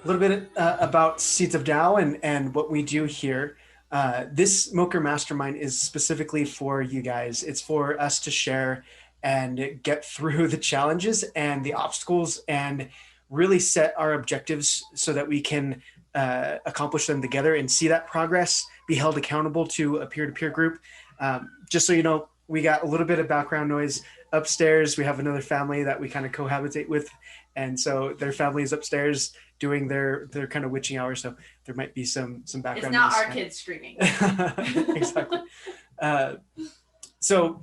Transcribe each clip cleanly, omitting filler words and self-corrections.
little bit about Seeds of Tao and what we do here. This MOKR Mastermind is specifically for you guys. It's for us to share and get through the challenges and the obstacles and really set our objectives so that we can accomplish them together and see that progress, be held accountable to a peer-to-peer group. Just so you know, we got a little bit of background noise upstairs. We have another family that we kind of cohabitate with, and so their family is upstairs doing their kind of witching hours. So there might be some background noise. It's not noise. our kids screaming. Exactly. So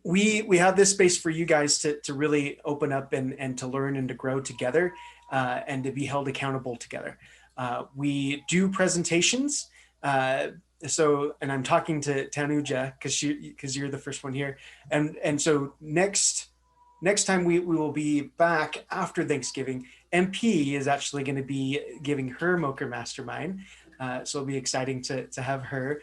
we have this space for you guys to really open up and to learn and to grow together, and to be held accountable together. We do presentations. And I'm talking to Tanuja because you're the first one here. And so next time we will be back after Thanksgiving. MP is actually going to be giving her MOKR Mastermind. So it'll be exciting to have her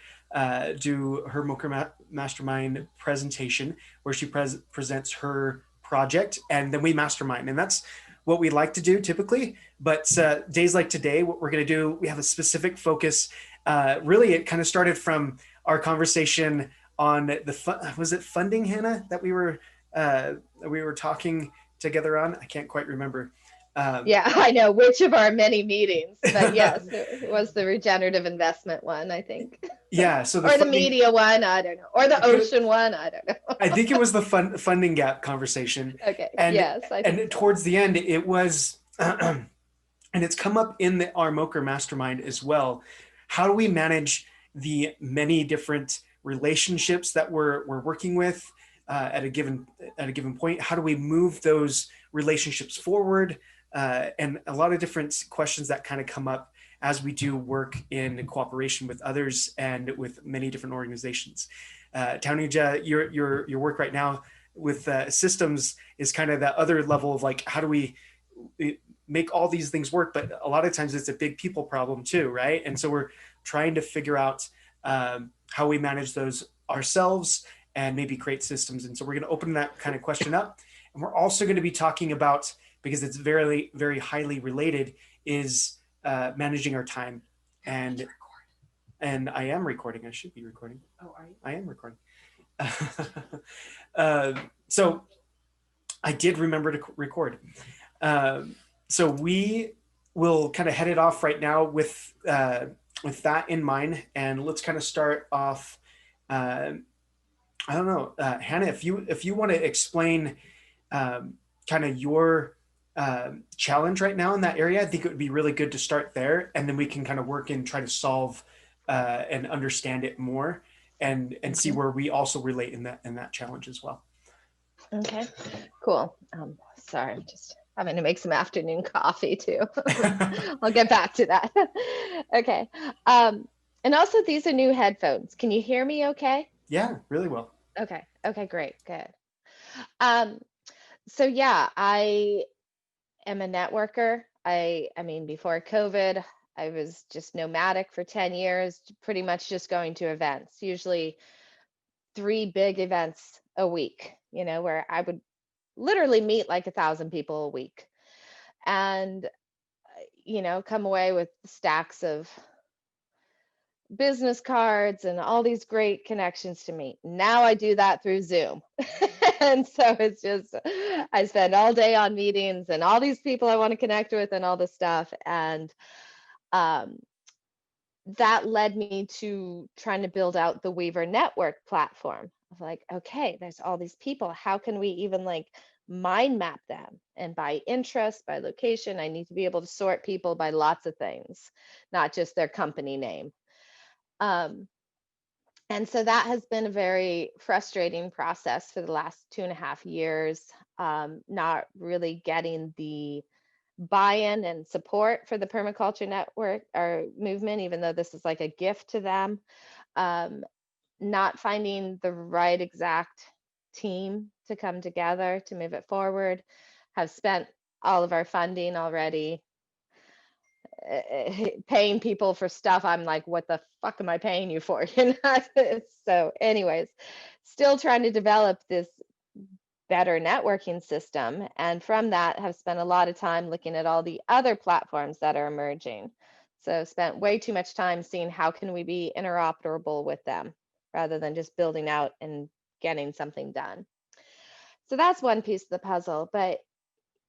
do her MOKR Mastermind presentation where she presents her project, and then we mastermind. And that's what we like to do typically. But days like today, what we're going to do, we have a specific focus. Really, it kind of started from our conversation on was it funding, Hannah, that we were talking together on? I can't quite remember. Yeah, I know which of our many meetings, but yes, it was the regenerative investment one, I think. Yeah, so the media one, I don't know, or the ocean one, I don't know. I think it was the funding gap conversation. Okay. And, yes, I think and towards the end, it was, and it's come up in our MOKR Mastermind as well. How do we manage the many different relationships that we're working with at a given point? How do we move those relationships forward? And a lot of different questions that kind of come up as we do work in cooperation with others and with many different organizations. Tanuja, your work right now with systems is kind of that other level of like, how do we make all these things work? But a lot of times it's a big people problem too, right? And so we're trying to figure out how we manage those ourselves and maybe create systems. And so we're going to open that kind of question up. And we're also going to be talking about, because it's very, very highly related, is managing our time. And I am recording. I should be recording. Oh, are you? I am recording. So I did remember to record. So we will kind of head it off right now with that in mind. And let's kind of start off. I don't know, Hannah, if you want to explain kind of your challenge right now in that area, I think it would be really good to start there, and then we can kind of work and try to solve and understand it more, and see where we also relate in that challenge as well. Okay, cool. Sorry, I'm just having to make some afternoon coffee too. I'll get back to that. Okay. And also, these are new headphones. Can you hear me okay? Yeah, really well. Okay, great, good. So yeah, I am a networker. I mean, before COVID, I was just nomadic for 10 years, pretty much just going to events, usually 3 big events a week, where I would literally meet like 1,000 people a week and, come away with stacks of business cards and all these great connections to meet. Now I do that through Zoom. And so it's just, I spend all day on meetings and all these people I want to connect with and all this stuff. And that led me to trying to build out the Weaver Network platform. Of like, okay, there's all these people. How can we even like mind map them? And by interest, by location, I need to be able to sort people by lots of things, not just their company name. And so that has been a very frustrating process for the last 2.5 years, not really getting the buy-in and support for the permaculture network or movement, even though this is like a gift to them, not finding the right exact team to come together to move it forward, have spent all of our funding already, paying people for stuff. I'm like, what the fuck am I paying you for? So anyways, still trying to develop this better networking system. And from that, have spent a lot of time looking at all the other platforms that are emerging. So spent way too much time seeing how can we be interoperable with them rather than just building out and getting something done. So that's one piece of the puzzle. But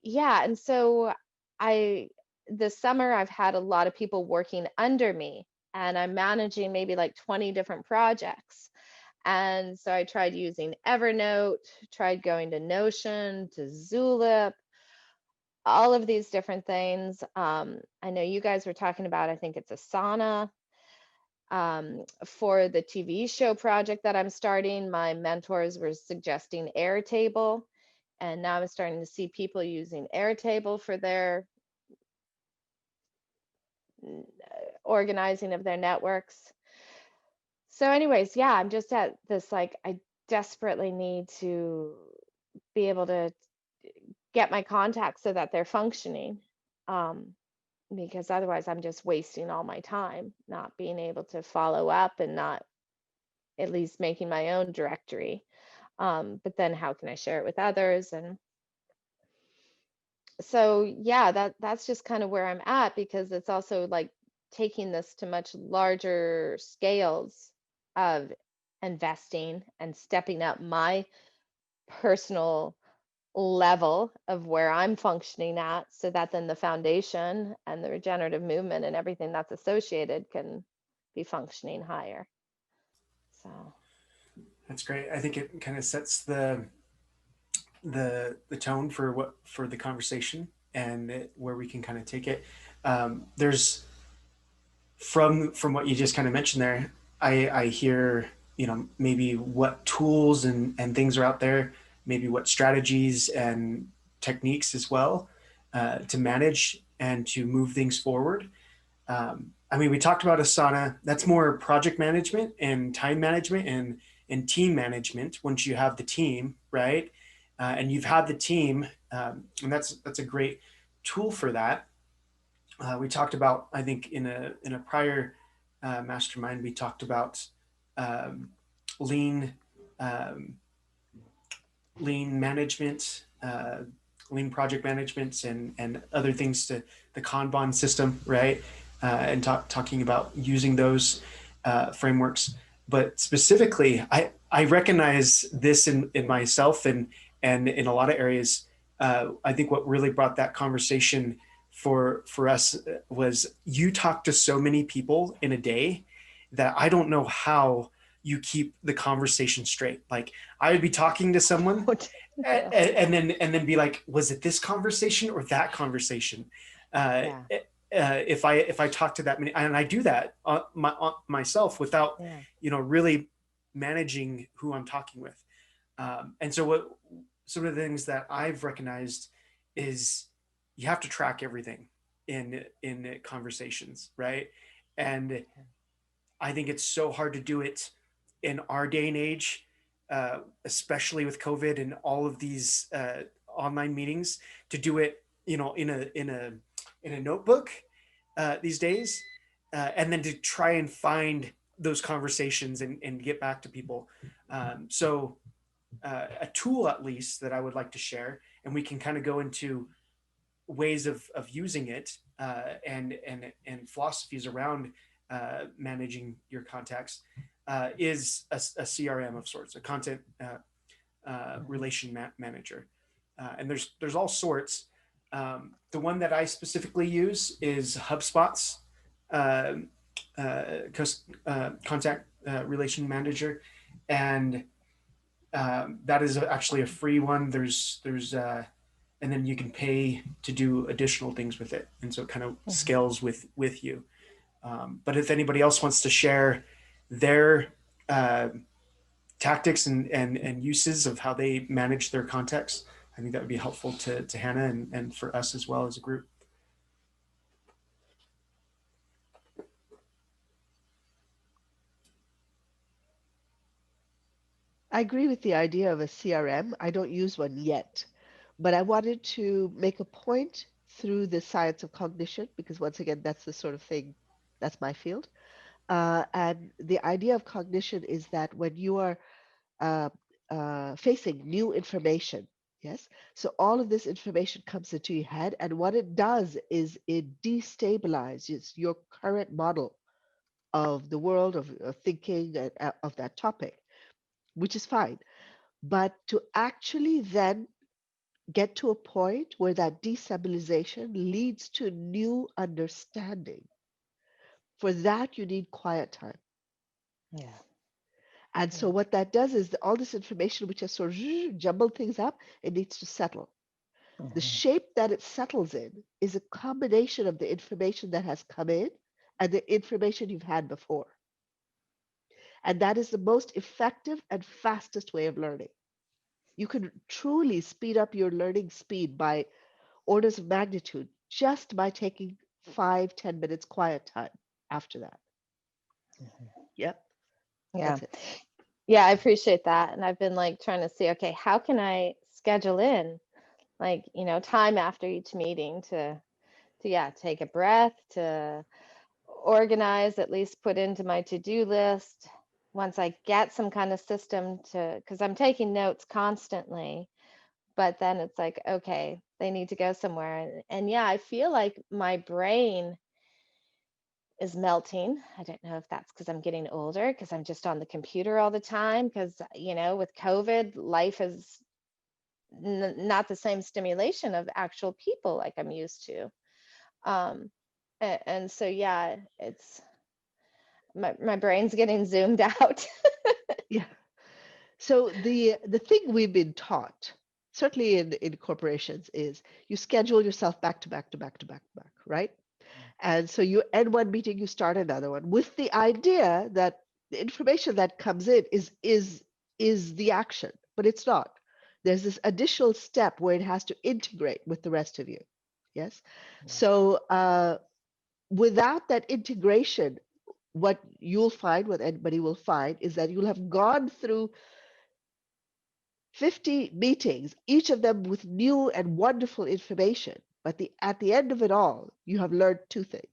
yeah, and so I this summer I've had a lot of people working under me and I'm managing maybe like 20 different projects. And so I tried using Evernote, tried going to Notion, to Zulip, all of these different things. I know you guys were talking about, I think it's Asana. For the TV show project that I'm starting, my mentors were suggesting Airtable. And now I'm starting to see people using Airtable for their organizing of their networks. So, anyways, yeah, I'm just at this like, I desperately need to be able to get my contacts so that they're functioning. Um, because otherwise I'm just wasting all my time not being able to follow up and not at least making my own directory. But then how can I share it with others? And so yeah, that's just kind of where I'm at because it's also like taking this to much larger scales of investing and stepping up my personal level of where I'm functioning at so that then the foundation and the regenerative movement and everything that's associated can be functioning higher. So, That's great. I think it kind of sets the tone for what for the conversation and where we can kind of take it. There's from what you just kind of mentioned there, I hear, maybe what tools and things are out there, maybe what strategies and techniques as well, to manage and to move things forward. I mean, we talked about Asana. That's more project management and time management and team management. Once you have the team, right, and you've had the team, and that's a great tool for that. We talked about, I think, in a prior mastermind, we talked about um, lean um, lean management, lean project management, and other things to the Kanban system, right? And talking about using those frameworks. But specifically, I recognize this in myself and in a lot of areas. I think what really brought that conversation for us was you talk to so many people in a day that I don't know how you keep the conversation straight. Like I would be talking to someone yeah, and then be like, was it this conversation or that conversation? Uh, yeah, if I talk to that many, and I do that myself without yeah. really managing who I'm talking with. And so what some of the things that I've recognized is you have to track everything in conversations, right? And I think it's so hard to do it in our day and age, especially with COVID and all of these online meetings. To do it, in a notebook these days, and then to try and find those conversations and get back to people. So a tool at least that I would like to share, and we can kind of go into ways of using it and philosophies around managing your contacts, is a CRM of sorts, a content Mhm. relation manager, and there's all sorts. The one that I specifically use is HubSpot's uh, contact relation manager, and that is actually a free one. And then you can pay to do additional things with it, and so it kind of Mhm. scales with you. But if anybody else wants to share their tactics and uses of how they manage their contexts, I think that would be helpful to Hannah and for us as well as a group. I agree with the idea of a CRM. I don't use one yet, but I wanted to make a point through the science of cognition because, once again, that's the sort of thing that's my field. And the idea of cognition is that when you are uh, facing new information, Yes. So all of this information comes into your head, and what it does is it destabilizes your current model of the world, of thinking, and of that topic, which is fine. But to actually then get to a point where that destabilization leads to new understanding, for that you need quiet time. Yeah. And so Yeah. what that does is that all this information, which has sort of jumbled things up, it needs to settle. The Mhm. shape that it settles in is a combination of the information that has come in and the information you've had before. And that is the most effective and fastest way of learning. You can truly speed up your learning speed by orders of magnitude just by taking 5, 10 minutes quiet time after that. Mhm. Yep, Yeah. that's it. Yeah, I appreciate that. And I've been like trying to see, okay, how can I schedule in like, time after each meeting to yeah, take a breath, to organize, at least put into my to-do list once I get some kind of system to, because I'm taking notes constantly, but then it's like, okay, they need to go somewhere. And yeah, I feel like my brain is melting. I don't know if that's because I'm getting older, because I'm just on the computer all the time, because, with COVID, life is not the same stimulation of actual people like I'm used to. Um, and so, yeah, it's my brain's getting zoomed out. Yeah. So the thing we've been taught, certainly in corporations, is you schedule yourself back to back to back to back to back, right? And so you end one meeting, you start another one, with the idea that the information that comes in is the action, but it's not. There's this additional step where it has to integrate with the rest of you. Yes. Yeah. So without that integration, what you'll find, what anybody will find, is that you'll have gone through 50 meetings, each of them with new and wonderful information. But at the end of it all, you have learned two things.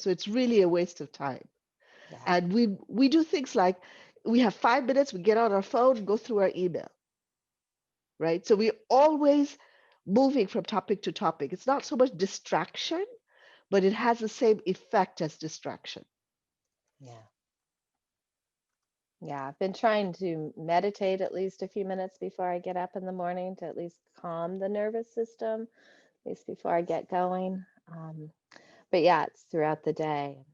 So it's really a waste of time. Yeah. And we do things like we have 5 minutes, we get on our phone, go through our email, right? So we're always moving from topic to topic. It's not so much distraction, but it has the same effect as distraction. Yeah. Yeah. I've been trying to meditate at least a few minutes before I get up in the morning, to at least calm the nervous system, at least before I get going. But yeah, it's throughout the day.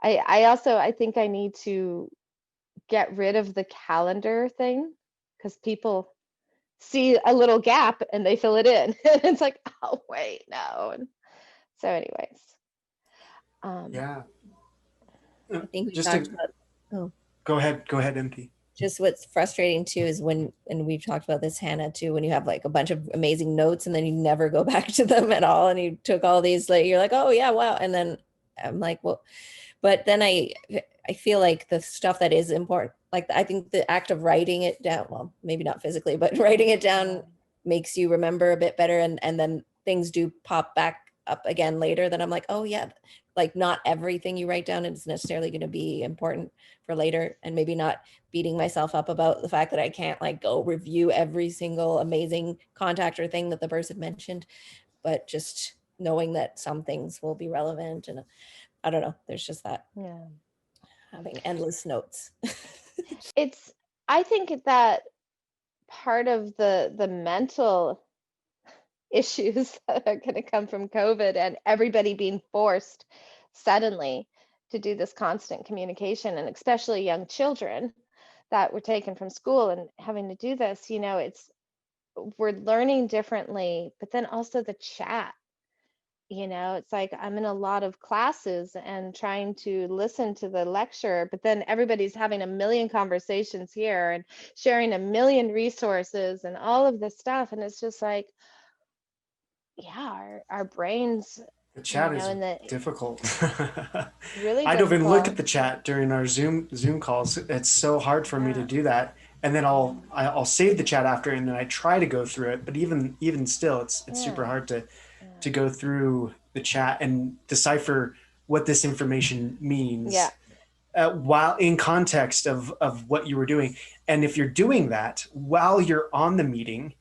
I think I need to get rid of the calendar thing, because people see a little gap and they fill it in. And it's like, oh wait, no. And so anyways, um, Yeah. I think we Just talked to about, oh, go ahead, MP. just what's frustrating too is when, and we've talked about this, Hannah, too, when you have like a bunch of amazing notes and then you never go back to them at all. And you took all these, like, you're like, oh yeah, wow. And then I'm like, well, but then I feel like the stuff that is important, like I think the act of writing it down, well, maybe not physically, but writing it down makes you remember a bit better. And then things do pop back up again later. Then I'm like, oh yeah, like not everything you write down is necessarily going to be important for later. And maybe not beating myself up about the fact that I can't like go review every single amazing contact or thing that the person mentioned, but just knowing that some things will be relevant. And I don't know, there's just that yeah, having endless notes. it's, I think that part of the mental issues that are going to come from COVID and everybody being forced suddenly to do this constant communication, and especially young children that were taken from school and having to do this, it's, we're learning differently, but then also the chat. It's like I'm in a lot of classes and trying to listen to the lecture, but then everybody's having a million conversations here and sharing a million resources and all of this stuff. And it's just like, yeah, our brains, The chat is in the difficult. really I don't even look at difficult. the chat during our Zoom calls. It's so hard for me to Yeah. do that. And then I'll save the chat after, and then I try to go through it. But even still, it's super Yeah. hard to Yeah. go through the chat and decipher what this information Yeah. means. while in context of what you were doing. And if you're doing that while you're on the meeting,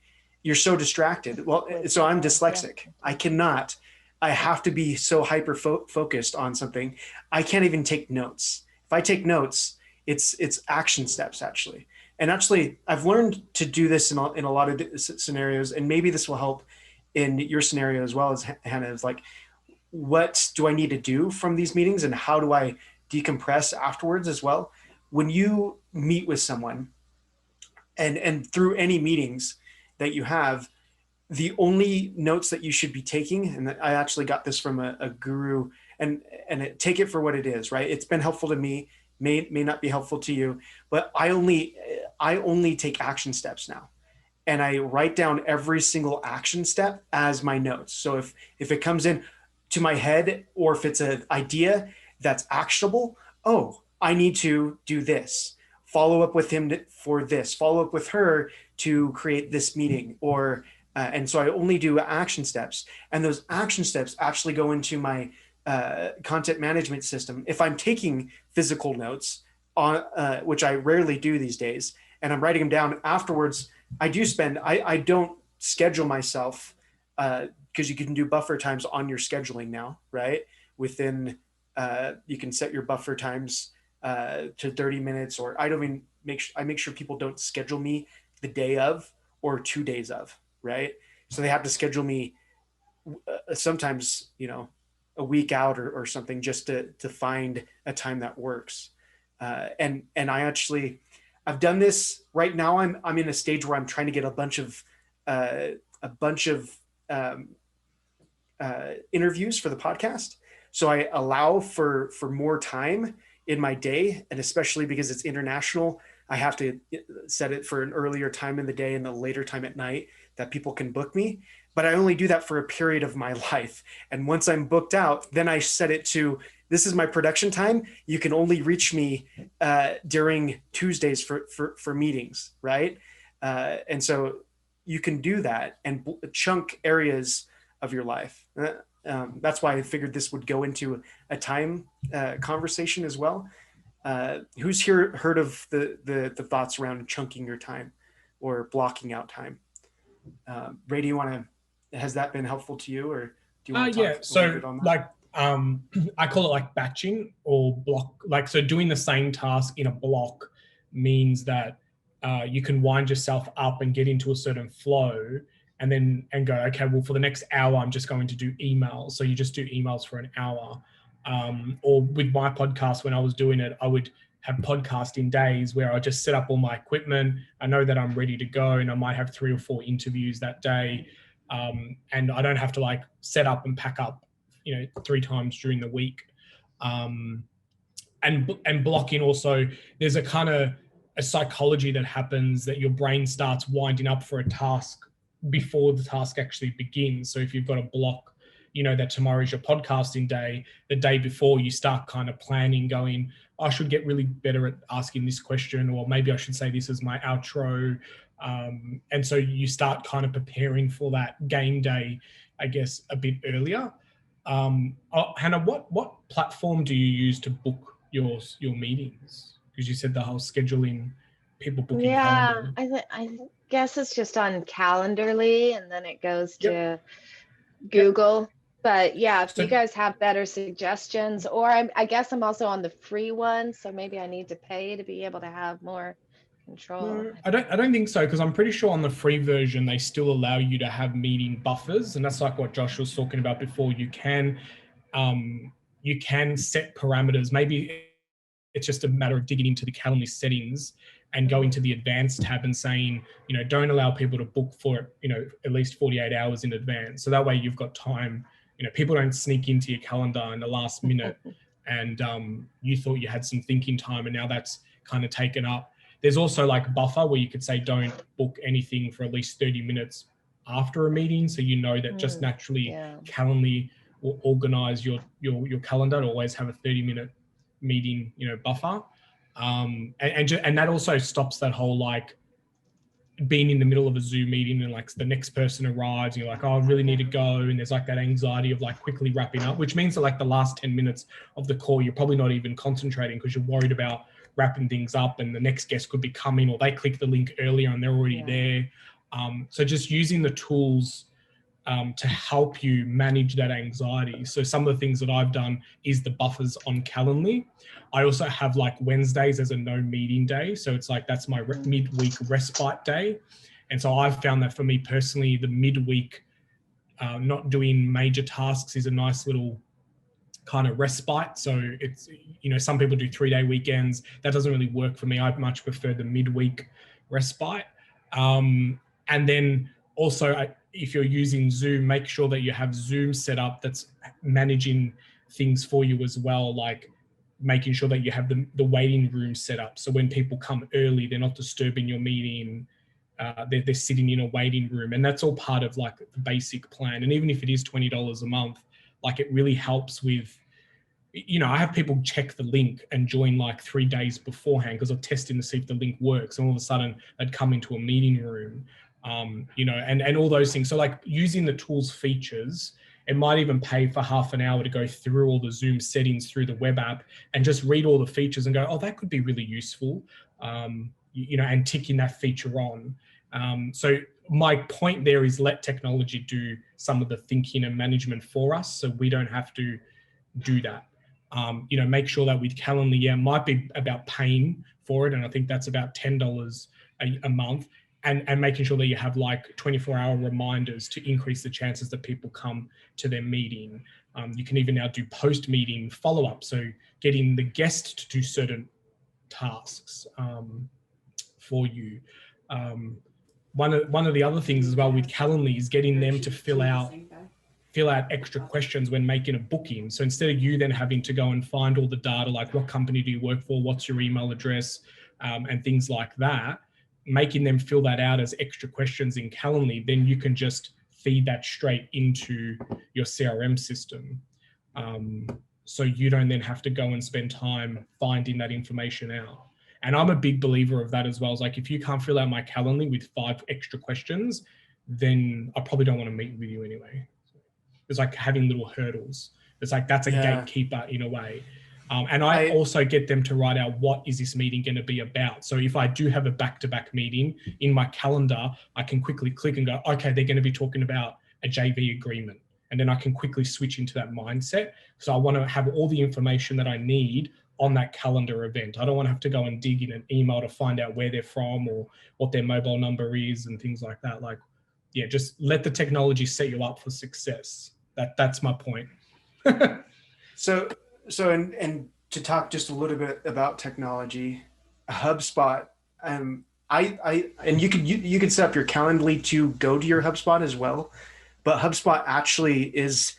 you're so distracted. Well, so I'm dyslexic. I have to be so hyper focused on something. I can't even take notes. If I take notes, it's action steps actually. And actually, I've learned to do this in a lot of scenarios, and maybe this will help in your scenario as well as Hannah. Is like, what do I need to do from these meetings, and how do I decompress afterwards as well? When you meet with someone, and through any meetings that you have, the only notes that you should be taking, and I actually got this from a guru, and take it for what it is, right? It's been helpful to me, may not be helpful to you, but I only take action steps now. And I write down every single action step as my notes. So if it comes in to my head, or if it's an idea that's actionable, oh, I need to do this, follow up with him for this, follow up with her to create this meeting, or and so I only do action steps, and those action steps actually go into my content management system. If I'm taking physical notes on, which I rarely do these days, and I'm writing them down afterwards, I don't schedule myself, because you can do buffer times on your scheduling now, right? Within, you can set your buffer times to 30 minutes, or I don't even I make sure people don't schedule me the day of or 2 days of, right? So they have to schedule me sometimes, a week out or something, just to find a time that works. And I've done this right now. I'm in a stage where I'm trying to get a bunch of interviews for the podcast. So I allow for more time in my day, and especially because it's international, I have to set it for an earlier time in the day and a later time at night that people can book me. But I only do that for a period of my life. And once I'm booked out, then I set it to, this is my production time. You can only reach me during Tuesdays for meetings, right? And so you can do that and chunk areas of your life. That's why I figured this would go into a time conversation as well. Who's here heard of the thoughts around chunking your time or blocking out time? Ray, has that been helpful to you, or do you want to talk a little bit on that? Like, I call it like batching or block. Like, so doing the same task in a block means that you can wind yourself up and get into a certain flow, and go, okay, well, for the next hour, I'm just going to do emails. So you just do emails for an hour. Or with my podcast, when I was doing it, I would have podcasting days where I just set up all my equipment. I know that I'm ready to go, and I might have 3 or 4 interviews that day. And I don't have to like set up and pack up, 3 times during the week. And blocking also, there's a kind of a psychology that happens that your brain starts winding up for a task before the task actually begins. So if you've got a block, that tomorrow is your podcasting day, the day before you start kind of planning, going, I should get really better at asking this question, or maybe I should say this as my outro. And so you start kind of preparing for that game day, I guess, a bit earlier. Hannah, what platform do you use to book your meetings? Because you said the whole scheduling, people booking calendar. I guess it's just on Calendarly, and then it goes to Google. But yeah, if you guys have better suggestions, or I guess I'm also on the free one, so maybe I need to pay to be able to have more control. No, I don't think so, because I'm pretty sure on the free version they still allow you to have meeting buffers, and that's like what Josh was talking about before. You can set parameters. Maybe it's just a matter of digging into the Calendly settings and going to the advanced tab and saying, don't allow people to book for at least 48 hours in advance. So that way you've got time. People don't sneak into your calendar in the last minute, and you thought you had some thinking time, and now that's kind of taken up. There's also like buffer where you could say don't book anything for at least 30 minutes after a meeting, so that just naturally Calendly will organize your calendar to always have a 30-minute meeting buffer, and that also stops that whole like being in the middle of a Zoom meeting and like the next person arrives and you're like, oh, I really need to go. And there's like that anxiety of like quickly wrapping up, which means that like the last 10 minutes of the call, you're probably not even concentrating because you're worried about wrapping things up and the next guest could be coming, or they click the link earlier and they're already there. So just using the tools to help you manage that anxiety. So some of the things that I've done is the buffers on Calendly. I also have like Wednesdays as a no meeting day. So it's like, that's my midweek respite day. And so I've found that for me personally, the midweek, not doing major tasks is a nice little kind of respite. So it's, you know, some people do 3-day weekends. That doesn't really work for me. I much prefer the midweek respite. And then also, if you're using Zoom, make sure that you have Zoom set up that's managing things for you as well, like making sure that you have the waiting room set up. So when people come early, they're not disturbing your meeting. They're sitting in a waiting room, and that's all part of like the basic plan. And even if it is $20 a month, like it really helps with, you know, I have people check the link and join like 3 days beforehand because I'm testing to see if the link works. And all of a sudden they'd come into a meeting room, you know, and all those things. So like using the tools features, it might even pay for half an hour to go through all the Zoom settings through the web app and just read all the features and go, oh, that could be really useful, you know, and ticking that feature on. So my point there is let technology do some of the thinking and management for us so we don't have to do that. You know, make sure that with Calendly, yeah, might be about paying for it. And I think that's about $10 a month. And making sure that you have like 24-hour reminders to increase the chances that people come to their meeting. You can even now do post-meeting follow-up. So getting the guest to do certain tasks for you. One of the other things as well with Calendly is getting them to fill out extra questions when making a booking. So instead of you then having to go and find all the data, like what company do you work for, what's your email address, and things like that, making them fill that out as extra questions in Calendly, then you can just feed that straight into your CRM system. So you don't then have to go and spend time finding that information out. And I'm a big believer of that as well. It's like, if you can't fill out my Calendly with 5 extra questions, then I probably don't want to meet with you anyway. It's like having little hurdles. It's like, that's a gatekeeper in a way. And I also get them to write out, what is this meeting going to be about? So if I do have a back-to-back meeting in my calendar, I can quickly click and go, okay, they're going to be talking about a JV agreement. And then I can quickly switch into that mindset. So I want to have all the information that I need on that calendar event. I don't want to have to go and dig in an email to find out where they're from or what their mobile number is and things like that. Like, yeah, just let the technology set you up for success. That's my point. So and to talk just a little bit about technology, HubSpot, I and you can set up your Calendly to go to your HubSpot as well, but HubSpot actually has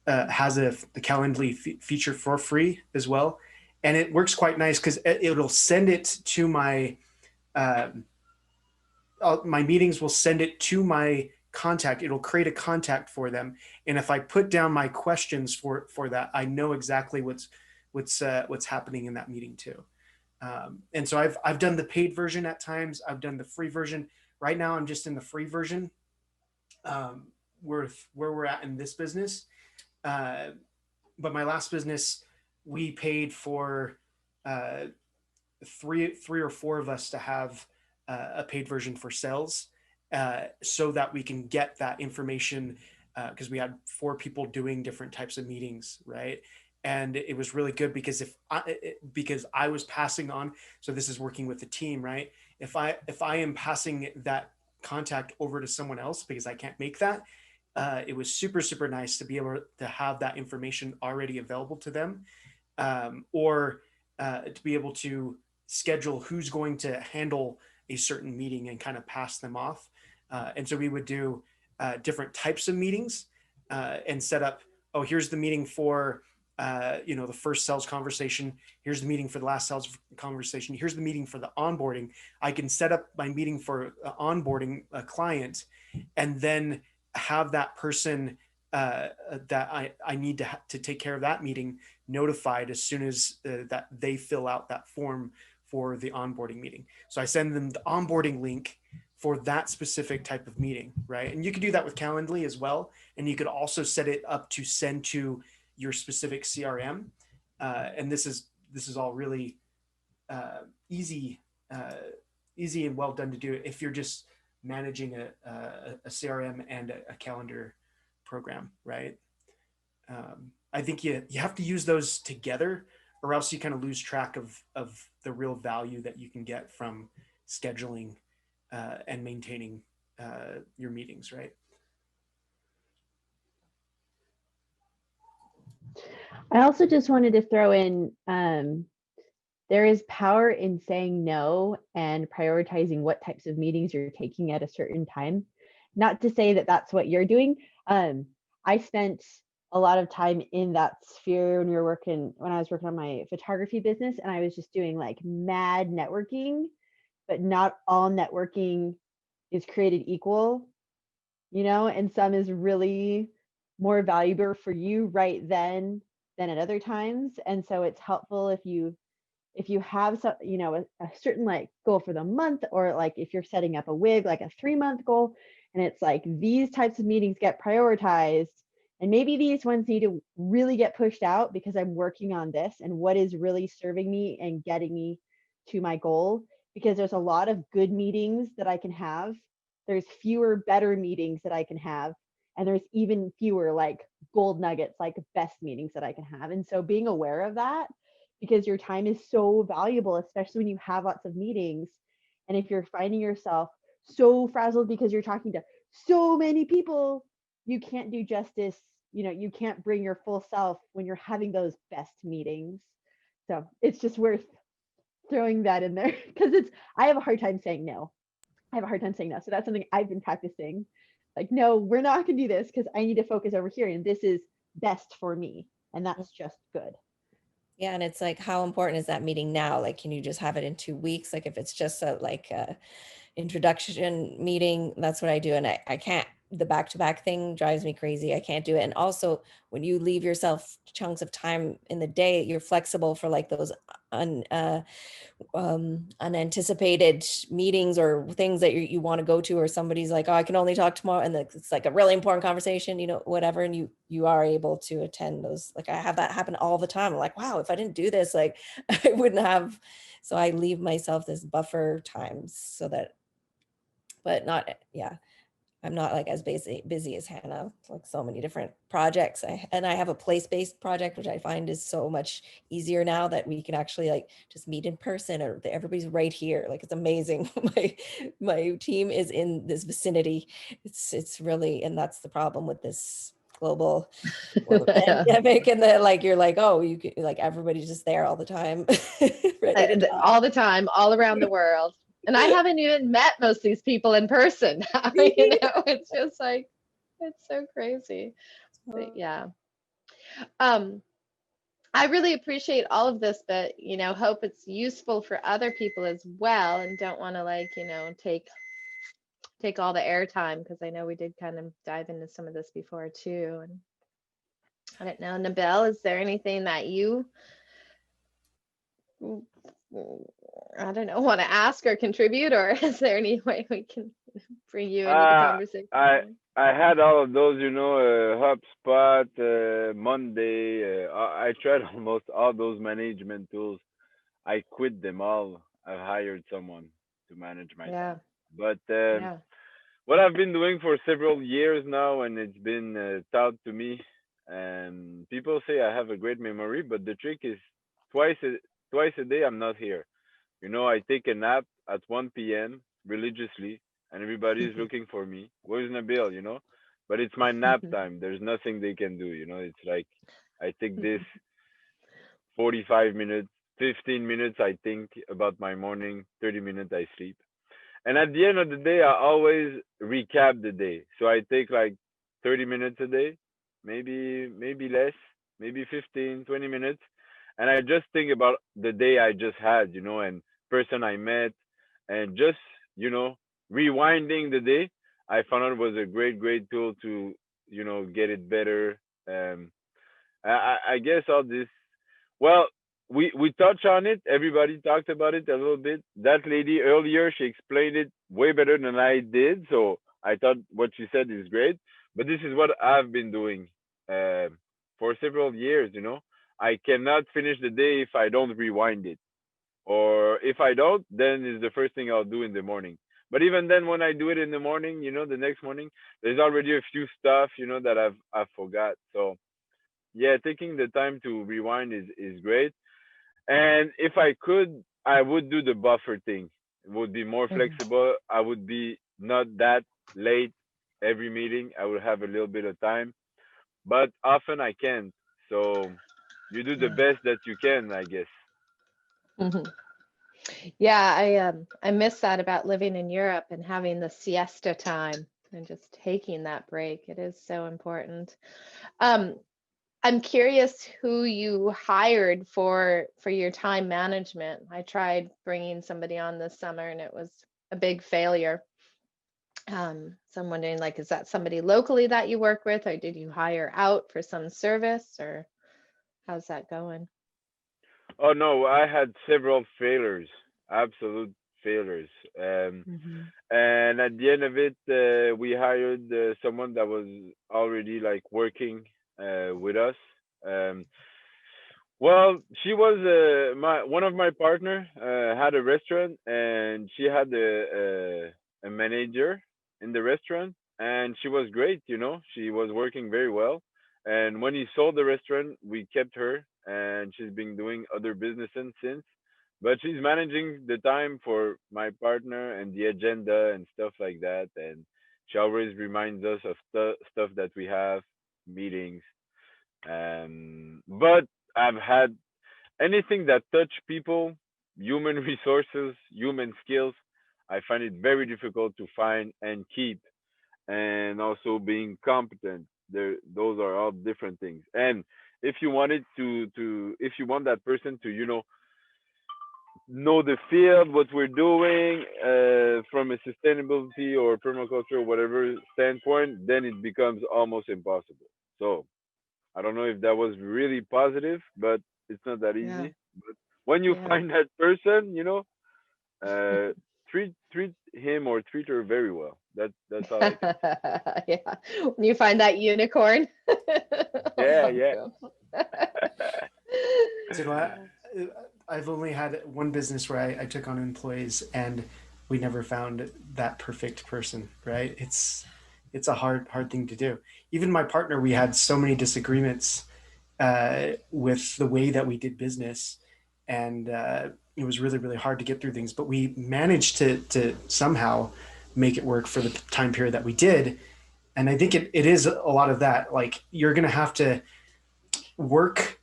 the Calendly feature for free as well, and it works quite nice because it'll send it to my meetings will send it to my contact. It'll create a contact for them, and if I put down my questions for that, I know exactly what's happening in that meeting too. And so I've done the paid version at times. I've done the free version. Right now, I'm just in the free version. Where we're at in this business, but my last business, we paid for three or four of us to have a paid version for sales. So that we can get that information, because we had 4 people doing different types of meetings, right? And it was really good because because I was passing on. So this is working with the team, right? If I am passing that contact over to someone else because I can't make that, it was super nice to be able to have that information already available to them, or to be able to schedule who's going to handle a certain meeting and kind of pass them off. And so we would do different types of meetings and set up, oh, here's the meeting for, the first sales conversation. Here's the meeting for the last sales conversation. Here's the meeting for the onboarding. I can set up my meeting for onboarding a client and then have that person that I need to take care of that meeting notified as soon as that they fill out that form for the onboarding meeting. So I send them the onboarding link for that specific type of meeting, right? And you could do that with Calendly as well. And you could also set it up to send to your specific CRM. And this is all really easy, easy and well done to do if you're just managing a CRM and a calendar program, right? I think you have to use those together, or else you kind of lose track of the real value that you can get from scheduling and maintaining your meetings, right? I also just wanted to throw in, there is power in saying no and prioritizing what types of meetings you're taking at a certain time. Not to say that that's what you're doing. I spent a lot of time in that sphere when I was working on my photography business, and I was just doing like mad networking, but not all networking is created equal, and some is really more valuable for you right then than at other times. And so it's helpful if you have some, a certain like goal for the month, or like if you're setting up a WIG, like a 3-month goal, and it's like these types of meetings get prioritized, and maybe these ones need to really get pushed out because I'm working on this and what is really serving me and getting me to my goal. Because there's a lot of good meetings that I can have. There's fewer better meetings that I can have. And there's even fewer like gold nuggets, like best meetings that I can have. And so being aware of that, because your time is so valuable, especially when you have lots of meetings. And if you're finding yourself so frazzled because you're talking to so many people, you can't do justice. You can't bring your full self when you're having those best meetings. So it's just worth throwing that in there, because I have a hard time saying no. So that's something I've been practicing. Like, no, we're not going to do this because I need to focus over here. And this is best for me. And that's just good. Yeah, and it's like, how important is that meeting now? Like, can you just have it in 2 weeks? Like, if it's just a introduction meeting, that's what I do. And I can't, the back-to-back thing drives me crazy. I can't do it. And also, when you leave yourself chunks of time in the day, you're flexible for like those unanticipated meetings or things that you want to go to, or somebody's like, oh, I can only talk tomorrow, and it's like a really important conversation, whatever, and you are able to attend those. Like, I have that happen all the time. I'm like, wow, if I didn't do this, like I wouldn't have. So I leave myself this buffer times so that, but not, yeah, I'm not like as busy as Hannah, like so many different projects. I have a place-based project, which I find is so much easier now that we can actually like just meet in person, or everybody's right here. Like, it's amazing. My team is in this vicinity. It's really, and that's the problem with this global pandemic, and then like you're like, oh, you could, like, everybody's just there all the time, ready to talk. All the time, all around the world. And I haven't even met most of these people in person. It's just like, it's so crazy. But yeah. I really appreciate all of this, but hope it's useful for other people as well, and don't want to like, take all the airtime, because I know we did kind of dive into some of this before too. And I don't know, Nabil, is there anything that you want to ask or contribute, or is there any way we can bring you into the conversation? I had all of those, HubSpot, Monday. I tried almost all those management tools. I quit them all. I hired someone to manage my time. But what I've been doing for several years now, and it's been taught to me, and people say I have a great memory, but the trick is twice a day I'm not here. I take a nap at 1 p.m. religiously, and everybody is looking for me. Where's Nabil? But it's my nap time. There's nothing they can do. It's like I take this 45 minutes, 15 minutes, I think about my morning, 30 minutes I sleep. And at the end of the day, I always recap the day. So I take like 30 minutes a day, maybe less, maybe 15, 20 minutes. And I just think about the day I just had, and person I met, and just, rewinding the day. I found out it was a great tool to, get it better. I guess all this, well, we touched on it. Everybody talked about it a little bit. That lady earlier, she explained it way better than I did. So I thought what she said is great. But this is what I've been doing uh, for several years. I cannot finish the day if I don't rewind it, or if I don't, then it's the first thing I'll do in the morning. But even then, when I do it in the morning, the next morning, there's already a few stuff, that I've forgot. So yeah, taking the time to rewind is great. And if I could, I would do the buffer thing. It would be more Mhm. flexible. I would be not that late every meeting. I would have a little bit of time, but often I can't. So you do the Yeah. best that you can, I guess. Mhm. Yeah, I miss that about living in Europe and having the siesta time and just taking that break. It is so important. Um, I'm curious who you hired for your time management. I tried bringing somebody on this summer and it was a big failure. So I'm wondering, like, is that somebody locally that you work with, or did you hire out for some service, or how's that going? Oh no, I had several failures, absolute failures. Hmm. And at the end of it, we hired someone that was already like working with us. Um, well, she was my one of my partner had a restaurant, and she had a manager in the restaurant, and she was great. She was working very well. And when he sold the restaurant, we kept her, and she's been doing other businesses since. But she's managing the time for my partner and the agenda and stuff like that. And she always reminds us of stuff that we have, meetings. But I've had anything that touch people, human resources, human skills. I find it very difficult to find and keep, and also being competent. Those are all different things. And if you wanted if you want that person to, know the field, what we're doing from a sustainability or permaculture or whatever standpoint, then it becomes almost impossible. So I don't know if that was really positive, but it's not that Yeah, easy. But when you yeah. find that person, uh, treat him or treat her very well. That's all I can say. Yeah. When you find that unicorn Yeah, among yeah. them. So I've only had one business where I took on employees and we never found that perfect person, right? It's a hard thing to do. Even my partner, we had so many disagreements with the way that we did business, and it was really hard to get through things. But we managed to somehow make it work for the time period that we did. And I think it is a lot of that. Like, you're going to have to work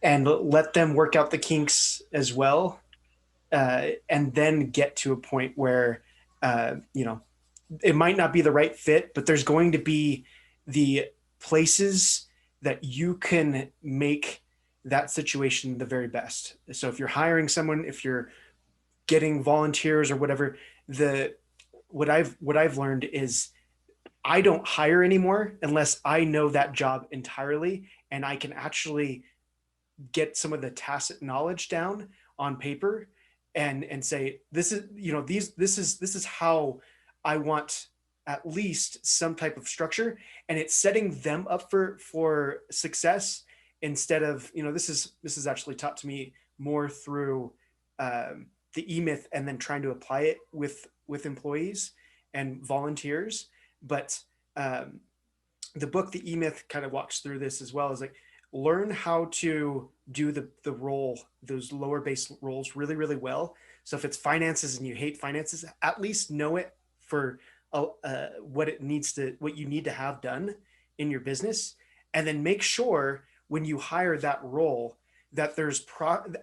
and let them work out the kinks as well, and then get to a point where it might not be the right fit, but there's going to be the places that you can make that situation the very best. So if you're hiring someone, if you're getting volunteers or whatever, the what I've learned is I don't hire anymore unless I know that job entirely and I can actually get some of the tacit knowledge down on paper and say, this is, this is how I want at least some type of structure, and it's setting them up for success instead of, this is actually taught to me more through the e-myth and then trying to apply it with employees and volunteers. But um, the book The E-Myth kind of walks through this as well, as like, learn how to do the role, those lower base roles really well. So if it's finances and you hate finances, at least know it for what you need to have done in your business, and then make sure when you hire that role that there's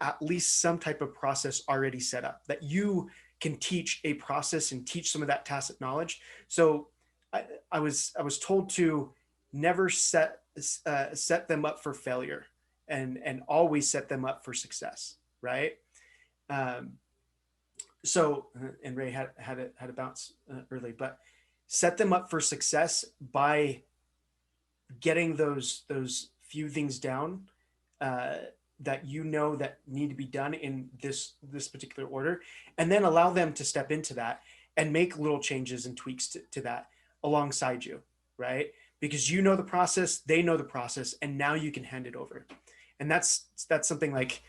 at least some type of process already set up, that you can teach a process and teach some of that tacit knowledge. So I was told to never set them up for failure, and always set them up for success, right? Um, so and Ray had a bounce early, but set them up for success by getting those few things down, uh, that you know that need to be done in this particular order, and then allow them to step into that and make little changes and tweaks to that alongside you, right? Because you know the process, they know the process, and now you can hand it over. And that's something like,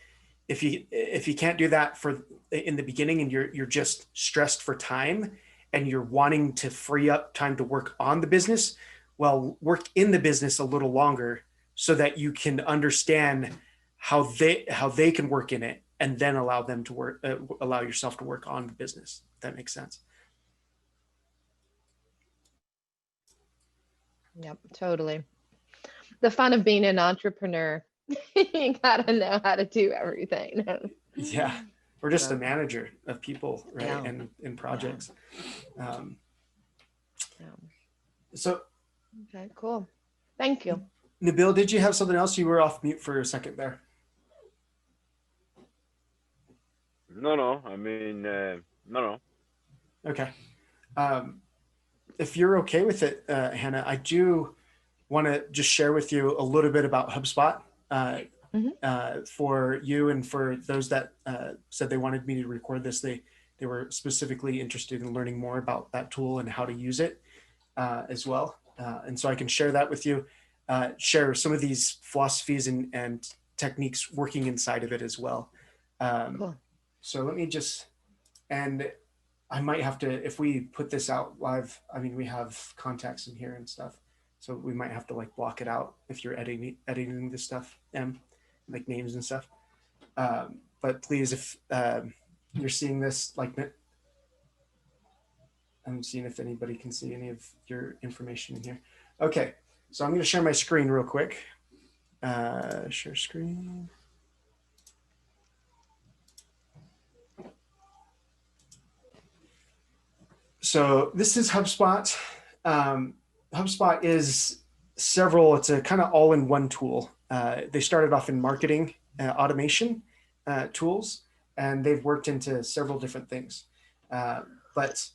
if you can't do that for in the beginning, and you're just stressed for time, and you're wanting to free up time to work on the business, well, work in the business a little longer so that you can understand how they can work in it, and then allow them to work, allow yourself to work on the business. If that makes sense. Yep, totally. The fun of being an entrepreneur, you gotta know how to do everything. Yeah, or just a manager of people, right? Yeah. And in projects. Yeah. So, okay, cool. Thank you. Nabil, did you have something else? You were off mute for a second there. No. I mean, no. Okay. If you're okay with it, Hannah, I do want to just share with you a little bit about HubSpot for you, and for those that said they wanted me to record this. They were specifically interested in learning more about that tool and how to use it as well. And so I can share that with you, share some of these philosophies and techniques working inside of it as well. Cool. So let me just, and I might have to, if we put this out live, I mean, we have contacts in here and stuff, so we might have to like block it out if you're editing this stuff, like names and stuff. But please, if you're seeing this, like, I'm seeing if anybody can see any of your information in here. Okay, so I'm going to share my screen real quick. Share screen. So this is HubSpot. HubSpot is it's a kind of all-in-one tool. They started off in marketing automation tools, and they've worked into several different things. But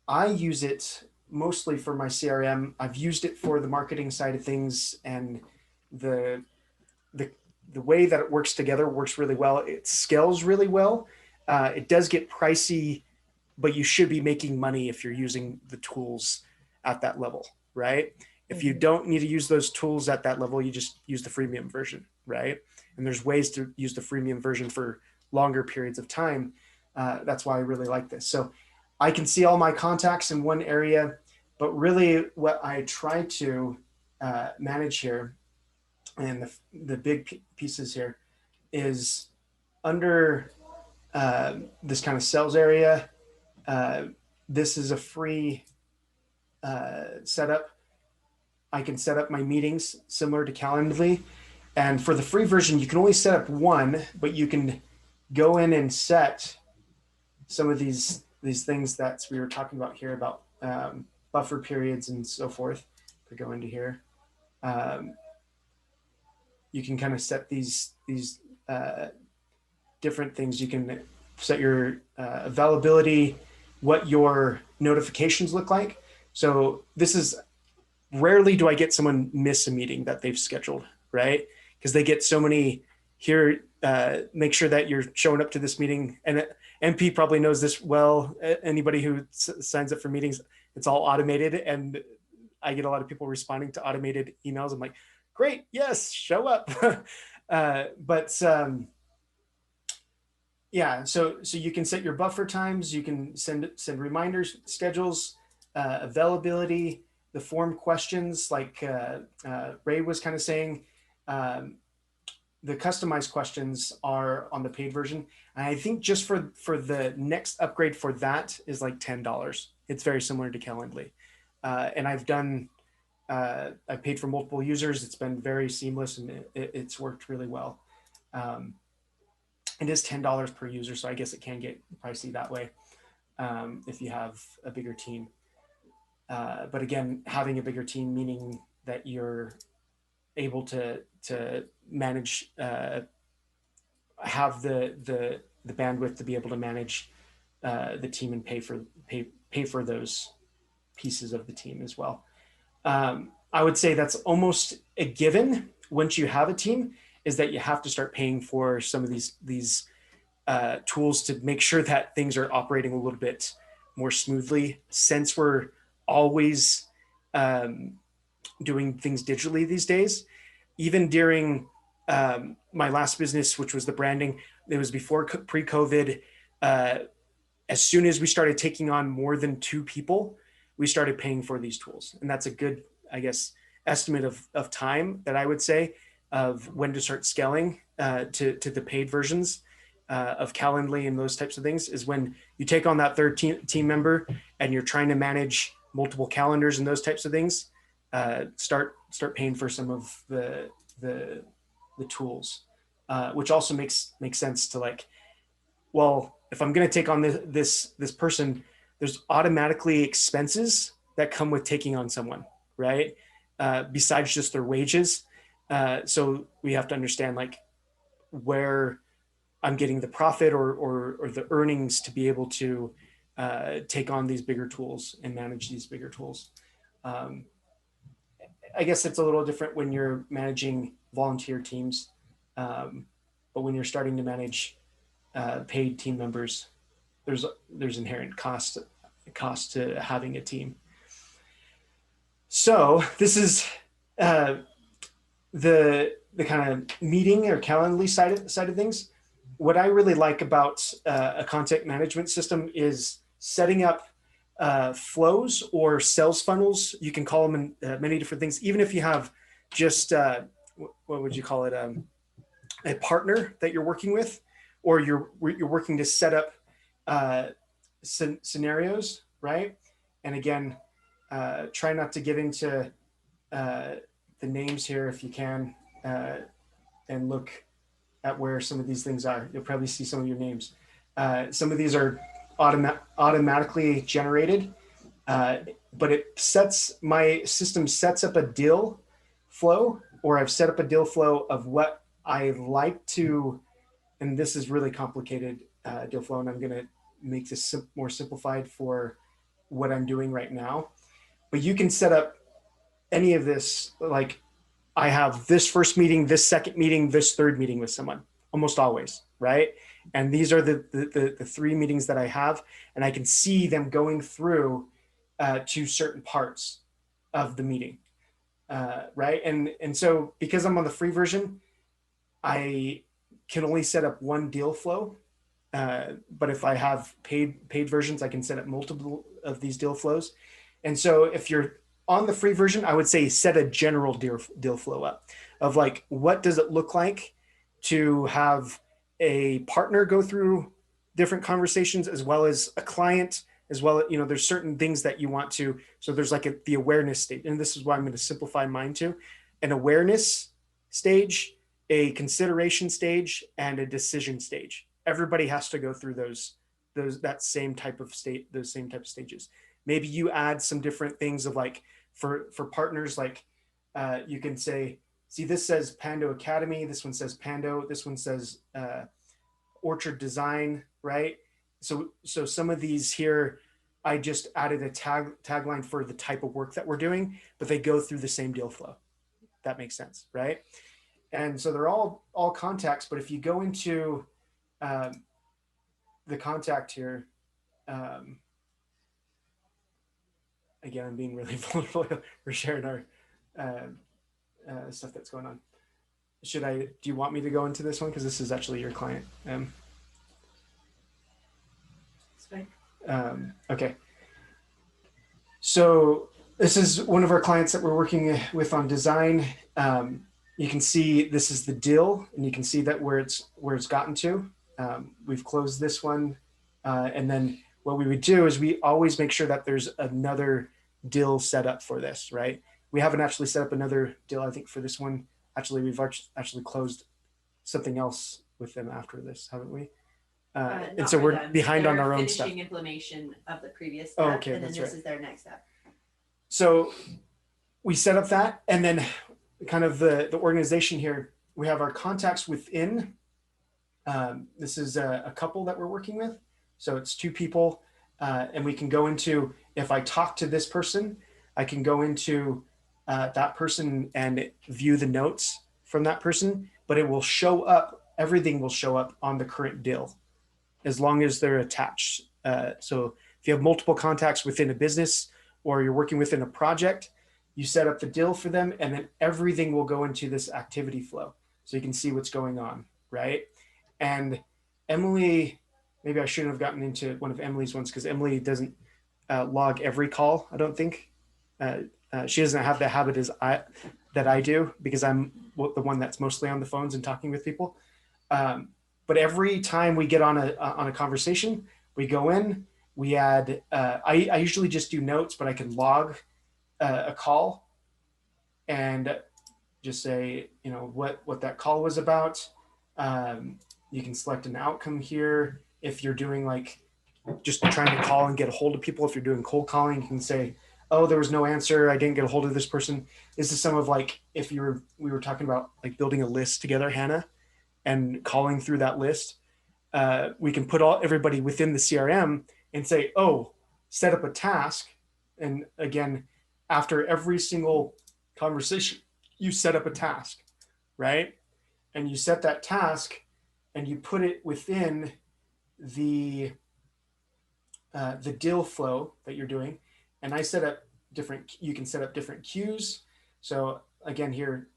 I use it mostly for my CRM. I've used it for the marketing side of things, and the way that it works together works really well. It scales really well. It does get pricey, but you should be making money if you're using the tools at that level, right? If you don't need to use those tools at that level, you just use the freemium version, right? And there's ways to use the freemium version for longer periods of time. That's why I really like this. So I can see all my contacts in one area, but really what I try to manage here, and the big pieces here, is under this kind of sales area. This is a free setup. I can set up my meetings similar to Calendly. And for the free version, you can only set up one, but you can go in and set some of these things that we were talking about here about buffer periods and so forth. If we go into here, you can kind of set these different things. You can set your availability, what your notifications look like. So this is, rarely do I get someone miss a meeting that they've scheduled, right? Because they get so many here, make sure that you're showing up to this meeting. And MP probably knows this well. Anybody who signs up for meetings, it's all automated. And I get a lot of people responding to automated emails. I'm like, great, yes, show up. Yeah, so you can set your buffer times, you can send reminders, schedules, availability, the form questions, like Ray was kind of saying. The customized questions are on the paid version. And I think just for the next upgrade for that is like $10. It's very similar to Calendly. And I've done, I've paid for multiple users. It's been very seamless, and it's worked really well. It is $10 per user, so I guess it can get pricey that way if you have a bigger team. But again, having a bigger team, meaning that you're able to manage, have the bandwidth to be able to manage the team and pay for those pieces of the team as well. I would say that's almost a given once you have a team. is that you have to start paying for some of these tools to make sure that things are operating a little bit more smoothly, since we're always doing things digitally these days. Even during my last business, which was the branding, it was before pre-COVID. As soon as we started taking on more than 2 people, we started paying for these tools. And that's a good, I guess, estimate of time that I would say of when to start scaling to the paid versions of Calendly and those types of things, is when you take on that third team member and you're trying to manage multiple calendars and those types of things. Start paying for some of the tools, which also makes sense to like, well, if I'm going to take on this person, there's automatically expenses that come with taking on someone, right? Besides just their wages. So we have to understand like where I'm getting the profit or the earnings to be able to take on these bigger tools and manage these bigger tools. I guess it's a little different when you're managing volunteer teams, but when you're starting to manage paid team members, there's inherent cost to having a team. So this is the kind of meeting or Calendly side of things. What I really like about a content management system is setting up flows or sales funnels. You can call them in many different things. Even if you have just what would you call it, a partner that you're working with, or you're working to set up scenarios, right? And again, try not to get into the names here if you can, and look at where some of these things are. You'll probably see some of your names. Some of these are automatically generated, but my system sets up a deal flow, or I've set up a deal flow of what I like to, and this is really complicated deal flow, and I'm going to make this more simplified for what I'm doing right now. But you can set up any of this, like I have this first meeting, this second meeting, this third meeting with someone, almost always, right? And these are the 3 meetings that I have, and I can see them going through to certain parts of the meeting, right? And so because I'm on the free version, I can only set up one deal flow. But if I have paid versions, I can set up multiple of these deal flows. And so if you're on the free version, I would say set a general deal flow up of like, what does it look like to have a partner go through different conversations, as well as a client, as well as, there's certain things that you want to, so there's like the awareness stage. And this is why I'm going to simplify mine to an awareness stage, a consideration stage, and a decision stage. Everybody has to go through those same type of stages. Maybe you add some different things of like, for partners, like you can say, see, this says Pando Academy, this one says Pando, this one says Orchard Design, right? So some of these here, I just added a tagline for the type of work that we're doing, but they go through the same deal flow. That makes sense, right? And so they're all contacts, but if you go into the contact here, again, I'm being really vulnerable. We're sharing our stuff that's going on. Do you want me to go into this one? Because this is actually your client. It's fine. Okay. So this is one of our clients that we're working with on design. You can see this is the deal, and you can see that where it's gotten to. We've closed this one, and then what we would do is we always make sure that there's another deal set up for this, right? We haven't actually set up another deal, I think, for this one. Actually, we've actually closed something else with them after this, haven't we? And so we're behind on our own stuff. Finishing implementation of the previous step, okay, and then this is their next step. So we set up that, and then kind of the organization here, we have our contacts within. This is a couple that we're working with. So it's 2 people, and we can go into, if I talk to this person, I can go into that person and view the notes from that person. but it will show up, everything will show up on the current deal as long as they're attached. So if you have multiple contacts within a business or you're working within a project, you set up the deal for them, and then everything will go into this activity flow. So you can see what's going on, right? And Emily, maybe I shouldn't have gotten into one of Emily's ones because Emily doesn't log every call, I don't think. She doesn't have the habit that I do, because I'm the one that's mostly on the phones and talking with people. But every time we get on a conversation, we go in, we add, I usually just do notes, but I can log a call and just say, what that call was about. You can select an outcome here. If you're doing like just trying to call and get a hold of people, if you're doing cold calling, you can say, oh, there was no answer, I didn't get a hold of this person. This is some of like, we were talking about like building a list together, Hannah, and calling through that list. We can put everybody within the CRM and say, oh, set up a task. And again, after every single conversation, you set up a task, right? And you set that task and you put it within the deal flow that you're doing. And I set up you can set up different cues. So again, here,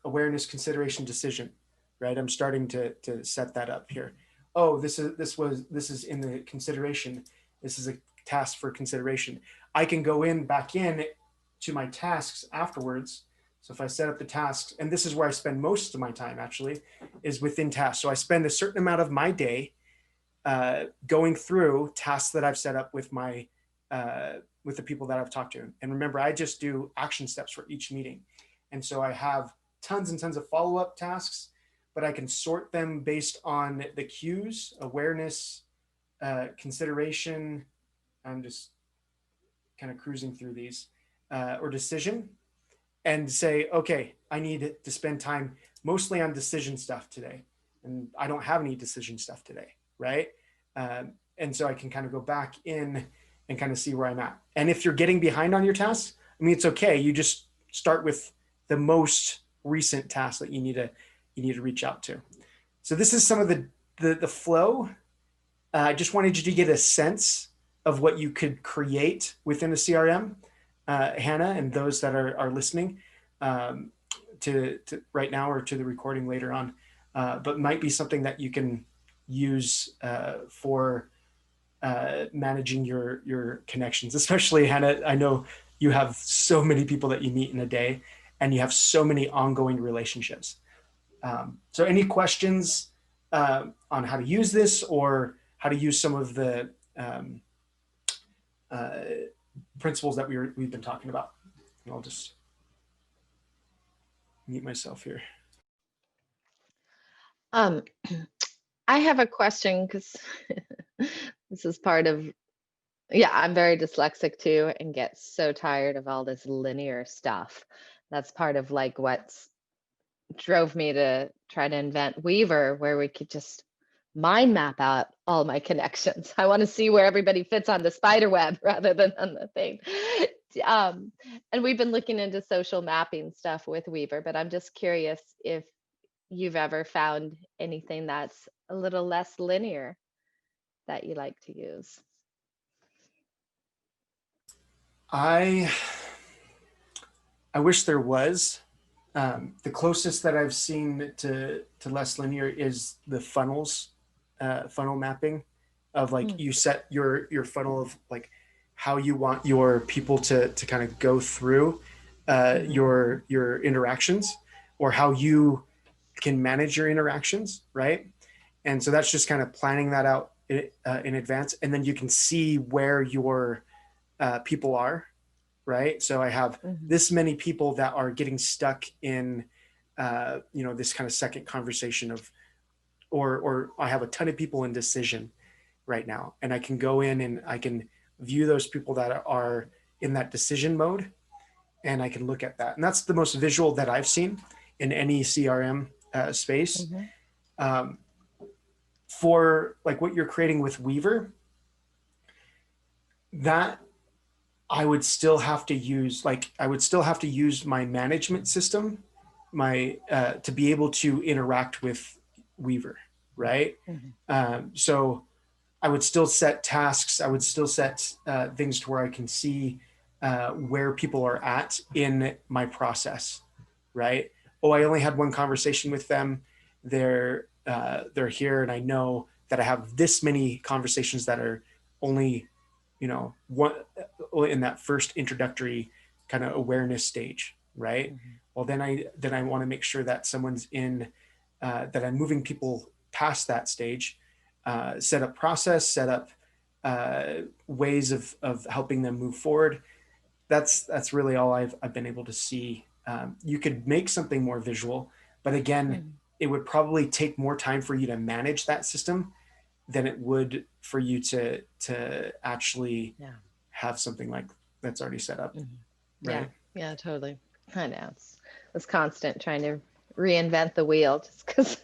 awareness, consideration, decision, right? I'm starting to set that up here. Oh, this is in the consideration. This is a task for consideration. I can go back in to my tasks afterwards. So if I set up the tasks, and this is where I spend most of my time actually, is within tasks. So I spend a certain amount of my day going through tasks that I've set up with with the people that I've talked to. And remember, I just do action steps for each meeting. And so I have tons and tons of follow-up tasks, but I can sort them based on the cues, awareness, consideration. I'm just kind of cruising through these, or decision, and say, okay, I need to spend time mostly on decision stuff today. And I don't have any decision stuff today, right? And so I can kind of go back in and kind of see where I'm at. And if you're getting behind on your tasks, I mean, it's okay. You just start with the most recent task that you need to reach out to. So this is some of the flow. I just wanted you to get a sense of what you could create within a CRM, Hannah, and those that are listening to right now or to the recording later on, but might be something that you can use for managing your connections, especially Hannah. I know you have so many people that you meet in a day, and you have so many ongoing relationships. So any questions on how to use this, or how to use some of the principles that we've been talking about? And I'll just mute myself here. I have a question, because this is part of, I'm very dyslexic too, and get so tired of all this linear stuff. That's part of like what's drove me to try to invent Weaver, where we could just mind map out all my connections. I want to see where everybody fits on the spider web rather than on the thing. And we've been looking into social mapping stuff with Weaver, but I'm just curious if you've ever found anything that's a little less linear that you like to use. I wish there was. The closest that I've seen to less linear is the funnel mapping of like you set your funnel of like how you want your people to kind of go through your interactions, or how you can manage your interactions, right? And so that's just kind of planning that out in advance, and then you can see where your people are, right? So I have this many people that are getting stuck in this kind of second conversation of, or I have a ton of people in decision right now, and I can go in and I can view those people that are in that decision mode, and I can look at that. And that's the most visual that I've seen in any CRM space. For like what you're creating with Weaver, that I would still have to use my management system to be able to interact with Weaver, right? So I would still set tasks. I would still set things to where I can see where people are at in my process, right? Oh, I only had one conversation with them. They're here, and I know that I have this many conversations that are only, one in that first introductory kind of awareness stage, right? Well, then I want to make sure that someone's in, that I'm moving people past that stage, set up process, set up ways of helping them move forward. That's really all I've been able to see. You could make something more visual, but again, it would probably take more time for you to manage that system than it would for you to actually have something like that's already set up. Right? Yeah, totally. I know it's constant trying to reinvent the wheel just because.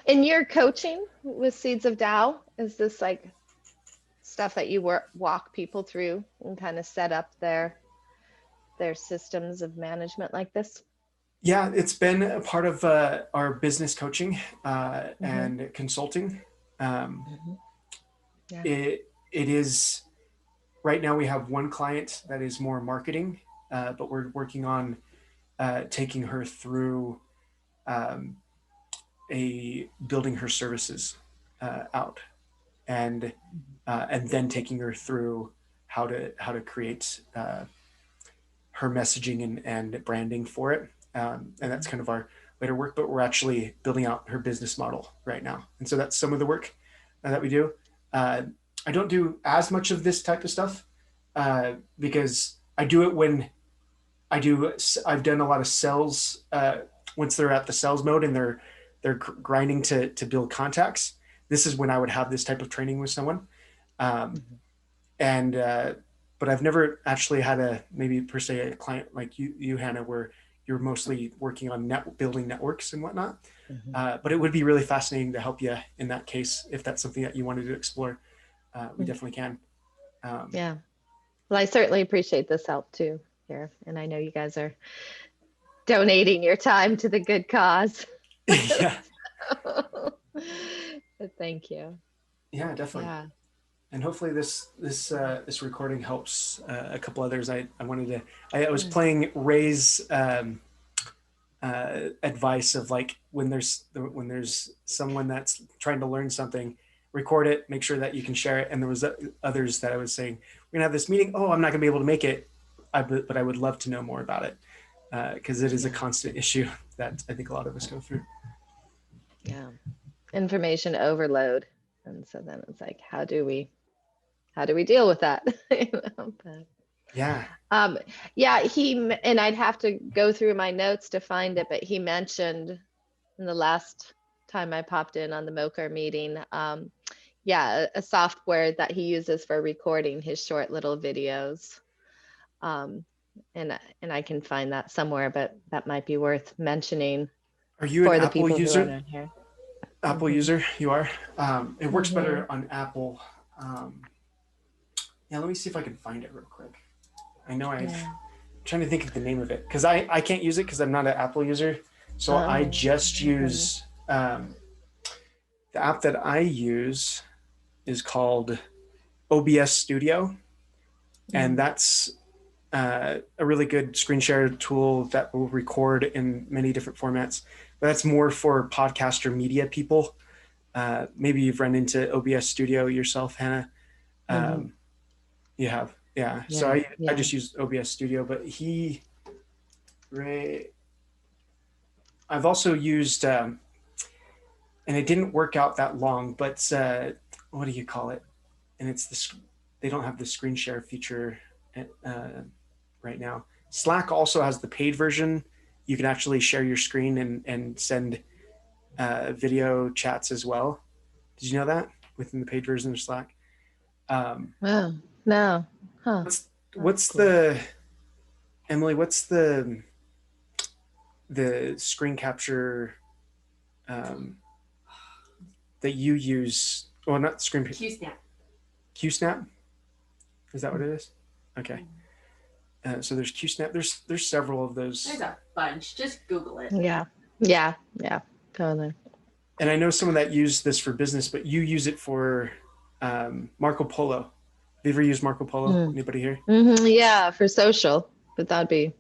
In your coaching with Seeds of Tao, is this like stuff that you walk people through and kind of set up their systems of management like this? Yeah, it's been a part of our business coaching and consulting. It is right now we have one client that is more marketing, but we're working on taking her through building her services out, and then taking her through how to create her messaging and branding for it. And that's kind of our later work, but we're actually building out her business model right now. And so that's some of the work that we do. I don't do as much of this type of stuff because I do it when I've done a lot of sales. Once they're at the sales mode and they're grinding to build contacts, this is when I would have this type of training with someone. But I've never actually had maybe per se a client like you Hannah, where you're mostly working on building networks and whatnot. But it would be really fascinating to help you in that case if that's something that you wanted to explore. We definitely can. Yeah. Well, I certainly appreciate this help too here, and I know you guys are donating your time to the good cause. Yeah. But thank you. Yeah, definitely. Yeah. And hopefully this recording helps a couple others. I was playing Ray's advice of like when there's someone that's trying to learn something, record it, make sure that you can share it. And there was others that I was saying, we're gonna have this meeting. Oh, I'm not gonna be able to make it, but I would love to know more about it because it is a constant issue that I think a lot of us go through. Yeah, information overload, and so then it's like, how do we deal with that? Yeah. And I'd have to go through my notes to find it, but he mentioned in the last time I popped in on the MOKR meeting, a software that he uses for recording his short little videos. And I can find that somewhere, but that might be worth mentioning. Are you an Apple user? Here. Apple user, you are. It works better on Apple. Yeah, let me see if I can find it real quick. I know I'm trying to think of the name of it because I can't use it because I'm not an Apple user. So I just use the app that I use is called OBS Studio, and that's a really good screen share tool that will record in many different formats. But that's more for podcast or media people. Maybe you've run into OBS Studio yourself, Hannah. You have, yeah. So I just used OBS Studio, but Ray, I've also used, and it didn't work out that long, but what do you call it? And it's they don't have the screen share feature right now. Slack also has the paid version. You can actually share your screen and send video chats as well. Did you know that within the paid version of Slack? No. Huh. What's cool. Emily, what's the screen capture that you use? Well, not screen. QSnap. QSnap? Is that what it is? Okay. So there's QSnap. There's several of those. There's a bunch. Just Google it. Yeah, totally. And I know someone that used this for business, but you use it for Marco Polo. Have you ever used Marco Polo? Anybody here? Yeah, for social, but that'd be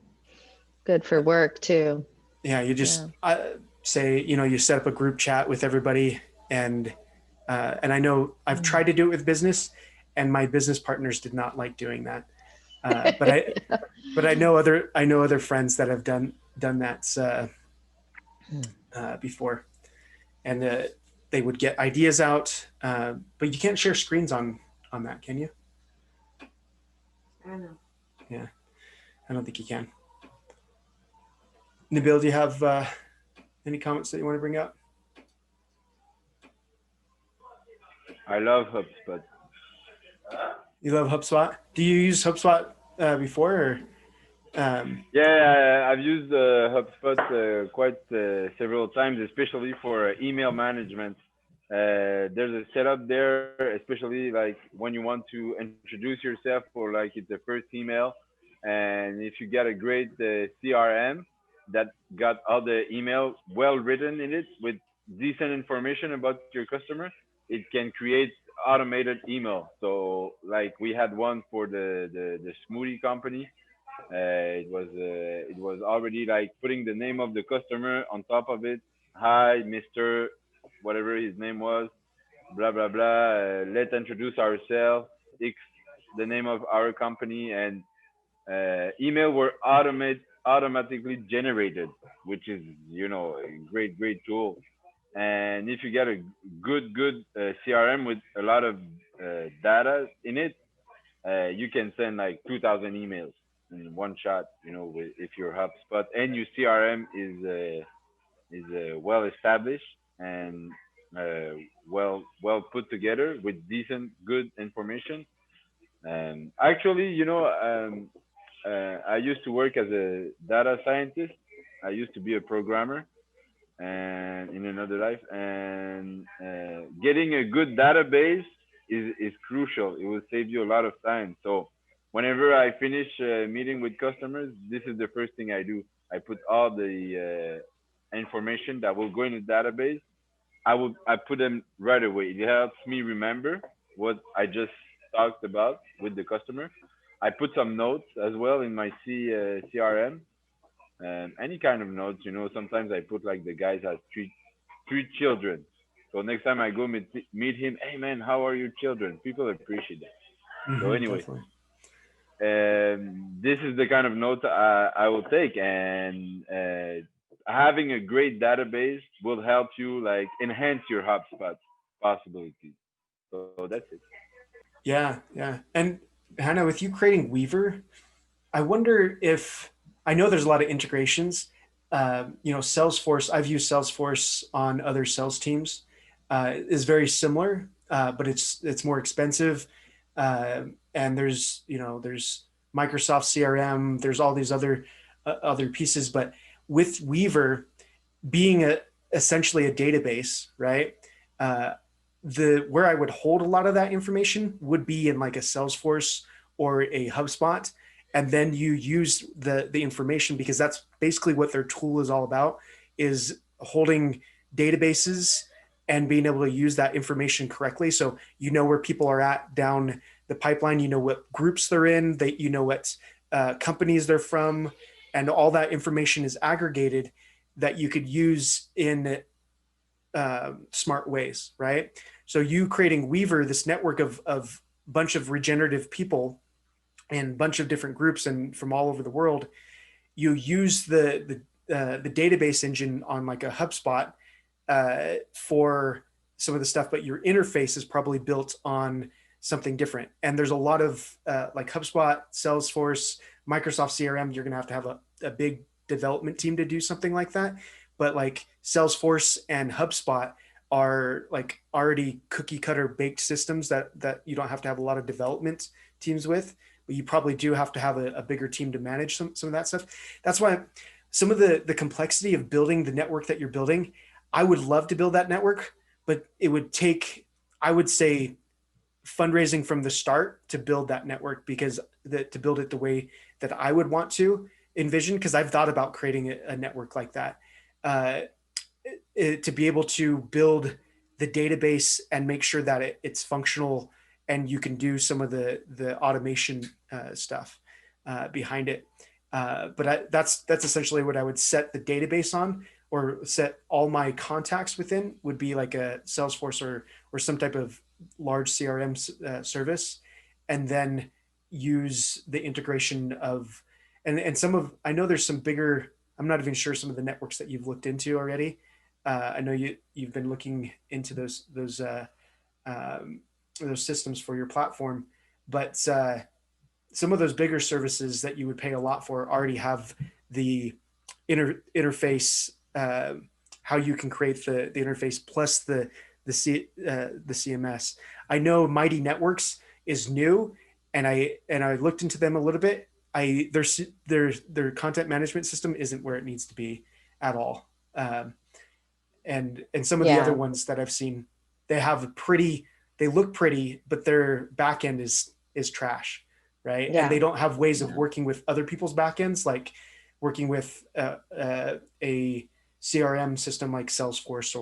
good for work too. Yeah, you just say, you set up a group chat with everybody, and I know I've tried to do it with business, and my business partners did not like doing that. But I know other friends that have done that before, and they would get ideas out, but you can't share screens on that, can you? I don't know. Yeah, I don't think you can. Nabil, do you have any comments that you want to bring up? I love HubSpot. You love HubSpot? Do you use HubSpot before? Or, Yeah, I've used HubSpot quite several times, especially for email management. There's a setup there, especially like when you want to introduce yourself for like it's the first email. And if you get a great CRM that got all the email well written in it with decent information about your customer, it can create automated email. So like we had one for the smoothie company. It was already like putting the name of the customer on top of it. Hi, Mr. Whatever his name was, blah blah blah. Let's introduce ourselves. X the name of our company, and email were automatically generated, which is a great tool. And if you get a good CRM with a lot of data in it, you can send like 2,000 emails in one shot. If your HubSpot and your CRM is well established and well put together with decent good information. Actually, I used to work as a data scientist. I used to be a programmer and in another life, and getting a good database is crucial. It will save you a lot of time. So whenever I finish a meeting with customers, this is the first thing I do. I put all the information that will go in the database. I put them right away. It helps me remember what I just talked about with the customer. I put some notes as well in my CRM, any kind of notes. Sometimes I put like the guys has three children. So next time I go meet him, hey man, how are your children? People appreciate that. So anyway, this is the kind of note I will take, and having a great database will help you like enhance your HubSpot possibilities. So that's it. Yeah. And Hannah, with you creating Weaver, I wonder if, I know there's a lot of integrations. Salesforce, I've used Salesforce on other sales teams, is very similar, but it's more expensive. And there's Microsoft CRM, there's all these other pieces, but with Weaver being essentially a database, right? Where I would hold a lot of that information would be in like a Salesforce or a HubSpot. And then you use the information, because that's basically what their tool is all about, is holding databases and being able to use that information correctly. So where people are at down the pipeline, what groups they're in, what companies they're from, and all that information is aggregated that you could use in smart ways, right? So you creating Weaver, this network of bunch of regenerative people and bunch of different groups and from all over the world, you use the database engine on like a HubSpot for some of the stuff, but your interface is probably built on something different. And there's a lot of like HubSpot, Salesforce, Microsoft CRM, you're going to have a big development team to do something like that. But like Salesforce and HubSpot are like already cookie cutter baked systems that you don't have to have a lot of development teams with, but you probably do have to have a bigger team to manage some of that stuff. That's why some of the complexity of building the network that you're building, I would love to build that network, but it would take, I would say, fundraising from the start to build that network, because to build it the way that I would want to envision, because I've thought about creating a network like that, to be able to build the database and make sure that it's functional and you can do some of the automation stuff behind it. But that's essentially what I would set the database on, or set all my contacts within, would be like a Salesforce or some type of large CRM service, and then use the integration of, and some of, I know there's some bigger, I'm not even sure some of the networks that you've looked into already. I know you've been looking into those systems for your platform, but some of those bigger services that you would pay a lot for already have the interface, how you can create the interface plus the CMS. I know Mighty Networks is new, and I looked into them a little bit. Their content management system isn't where it needs to be at all. And some of the other ones that I've seen, they look pretty, but their back end is trash, right? And they don't have ways of working with other people's backends, like working with a CRM system like Salesforce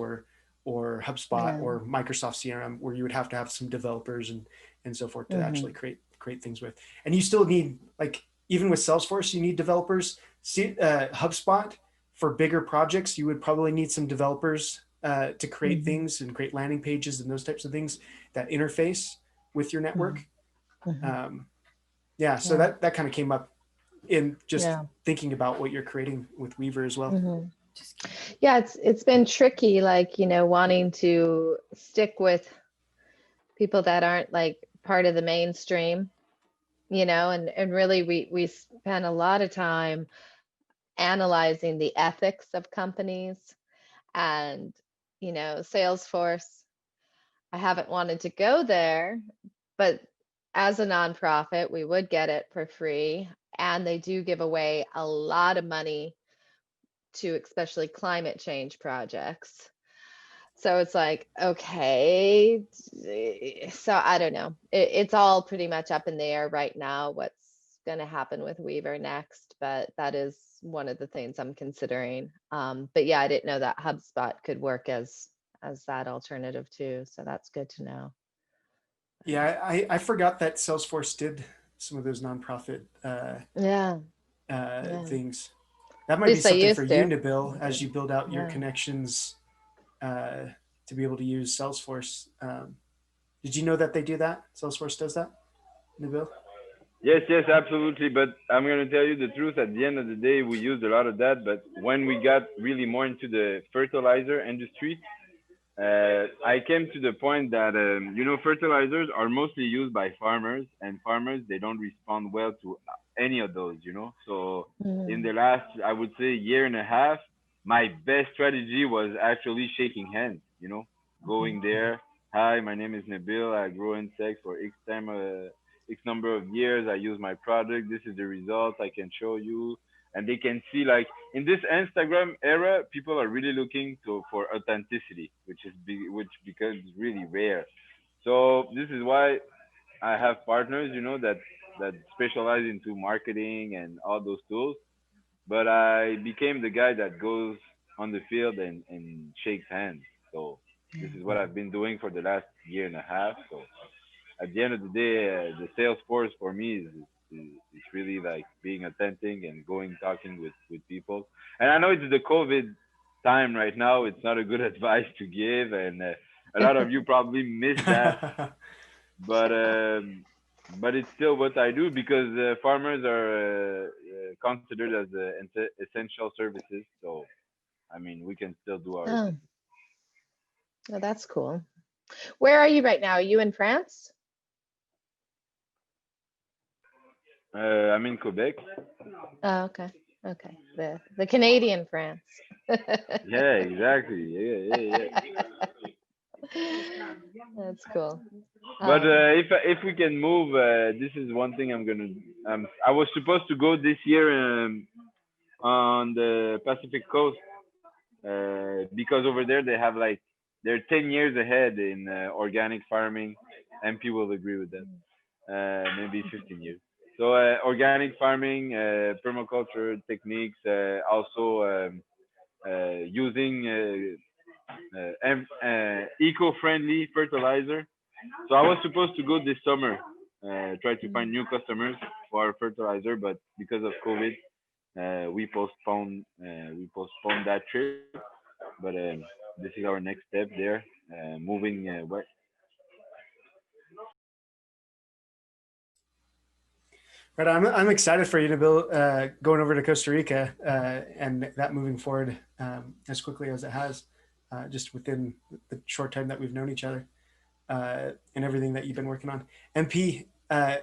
or HubSpot or Microsoft CRM, where you would have to have some developers and so forth to actually create things with. And you still need, like, even with Salesforce, you need developers. HubSpot, for bigger projects, you would probably need some developers to create things and create landing pages and those types of things that interface with your network. So that kind of came up in just thinking about what you're creating with Weaver as well. Yeah, it's been tricky, like, wanting to stick with people that aren't like part of the mainstream, and really we spent a lot of time analyzing the ethics of companies. And Salesforce, I haven't wanted to go there, but as a nonprofit we would get it for free, and they do give away a lot of money to especially climate change projects. So it's like, okay, so I don't know. It's all pretty much up in the air right now, what's going to happen with Weaver next, but that is one of the things I'm considering. But yeah, I didn't know that HubSpot could work as that alternative too. So that's good to know. Yeah, I forgot that Salesforce did some of those nonprofit things. That might be something for you, Nabil, as you build out your connections to be able to use Salesforce. Did you know that they do that? Salesforce does that, Nabil? Yes, absolutely. But I'm going to tell you the truth. At the end of the day, we used a lot of that. But when we got really more into the fertilizer industry, I came to the point that, fertilizers are mostly used by farmers, and farmers, they don't respond well to any of those, So in the last, I would say, year and a half, my best strategy was actually shaking hands, going there. Hi, my name is Nabil. I grow insects for X number of years. I use my product. This is the results I can show you. And they can see, like, in this Instagram era, people are really looking for authenticity, which becomes really rare. So this is why I have partners, that specialize into marketing and all those tools. But I became the guy that goes on the field and shakes hands. So this is what I've been doing for the last year and a half. So at the end of the day, the Salesforce for me is really like being authentic and talking with people. And I know it's the COVID time right now. It's not a good advice to give, and a lot of you probably miss that. But it's still what I do, because farmers are considered as essential services. So I mean, we can still do our thing. Oh, that's cool. Where are you right now? Are you in France? I'm in Quebec. Oh, okay. The Canadian France. Yeah, exactly. Yeah. That's cool. But if we can move, this is one thing I'm gonna. I was supposed to go this year on the Pacific Coast, because over there they have, like, they're 10 years ahead in organic farming, MP will agree with that. Maybe 15 years. So organic farming, permaculture techniques, also using eco-friendly fertilizer. So I was supposed to go this summer, try to find new customers for our fertilizer, but because of COVID, we postponed that trip. But this is our next step there, moving west. Right, I'm excited for you to build going over to Costa Rica and that moving forward as quickly as it has, just within the short time that we've known each other and everything that you've been working on. MP,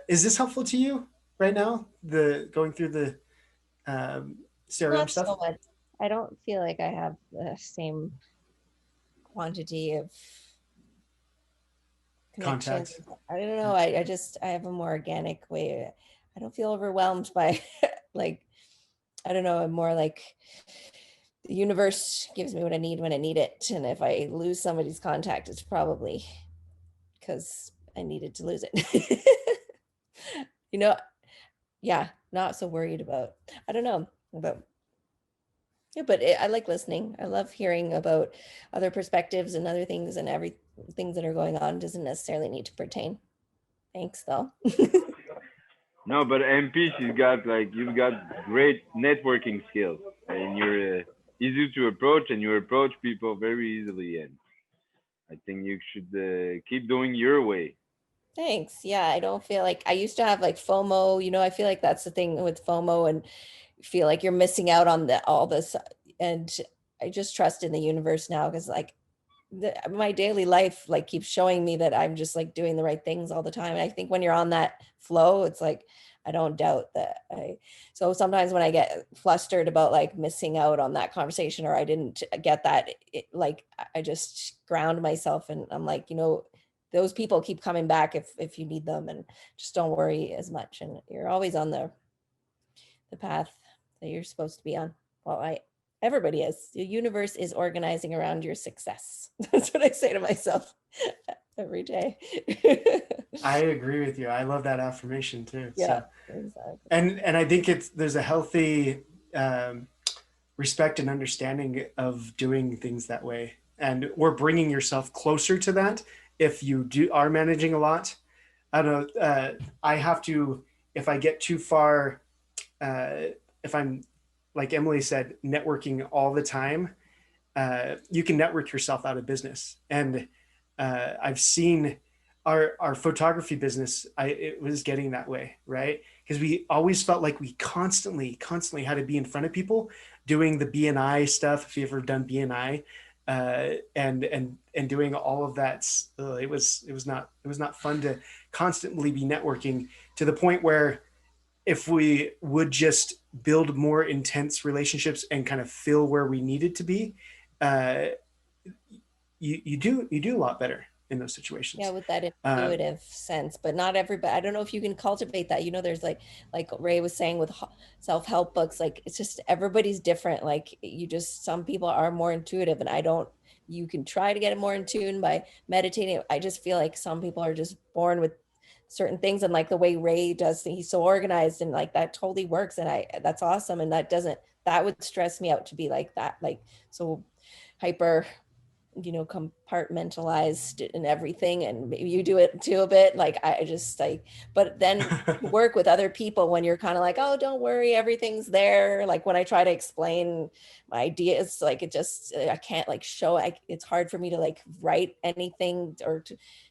is this helpful to you right now? The going through the CRM Not stuff? so much. I don't feel like I have the same quantity of connections. Contacts. I don't know. I have a more organic way. I don't feel overwhelmed by like, I don't know. I'm more like the universe gives me what I need when I need it. And if I lose somebody's contact, it's probably because I needed to lose it. You know, yeah, not so worried about, I don't know, about, yeah, but I like listening. I love hearing about other perspectives and other things, and things that are going on doesn't necessarily need to pertain. Thanks though. No, but MP, you've got great networking skills, and you're easy to approach, and you approach people very easily. And I think you should keep doing your way. Thanks. Yeah, I don't feel like I used to have like FOMO, I feel like that's the thing with FOMO, and feel like you're missing out on all this. And I just trust in the universe now, because like my daily life like keeps showing me that I'm just like doing the right things all the time. And I think when you're on that flow, it's like I don't doubt that so sometimes when I get flustered about like missing out on that conversation, or I didn't get that, like I just ground myself, and I'm like, those people keep coming back if you need them, and just don't worry as much, and you're always on the path that you're supposed to be on. Well, everybody is. The universe is organizing around your success. That's what I say to myself every day. I agree with you. I love that affirmation too. Yeah, so, exactly. And I think there's a healthy respect and understanding of doing things that way, and we're bringing yourself closer to that if you are managing a lot. I don't know. I have to, if I get too far, if I'm, like Emily said, networking all the time, you can network yourself out of business. And I've seen our photography business, it was getting that way, right? Because we always felt like we constantly had to be in front of people doing the BNI stuff. If you ever done BNI, and doing all of that, it was not fun to constantly be networking, to the point where if we would just build more intense relationships and kind of feel where we needed to be, uh, you do a lot better in those situations. Yeah, with that intuitive sense, but not everybody. I don't know if you can cultivate that. There's like Ray was saying with self-help books, like it's just everybody's different. Like some people are more intuitive, and you can try to get it more in tune by meditating. I just feel like some people are just born with certain things, and like the way Ray does, he's so organized, and like that totally works, and that's awesome. And that would stress me out to be like that, like so hyper compartmentalized and everything, and maybe you do it too a bit, like I just like, but then work with other people when you're kind of like, oh, don't worry, everything's there. Like when I try to explain my ideas, like I can't like show, it's hard for me to like write anything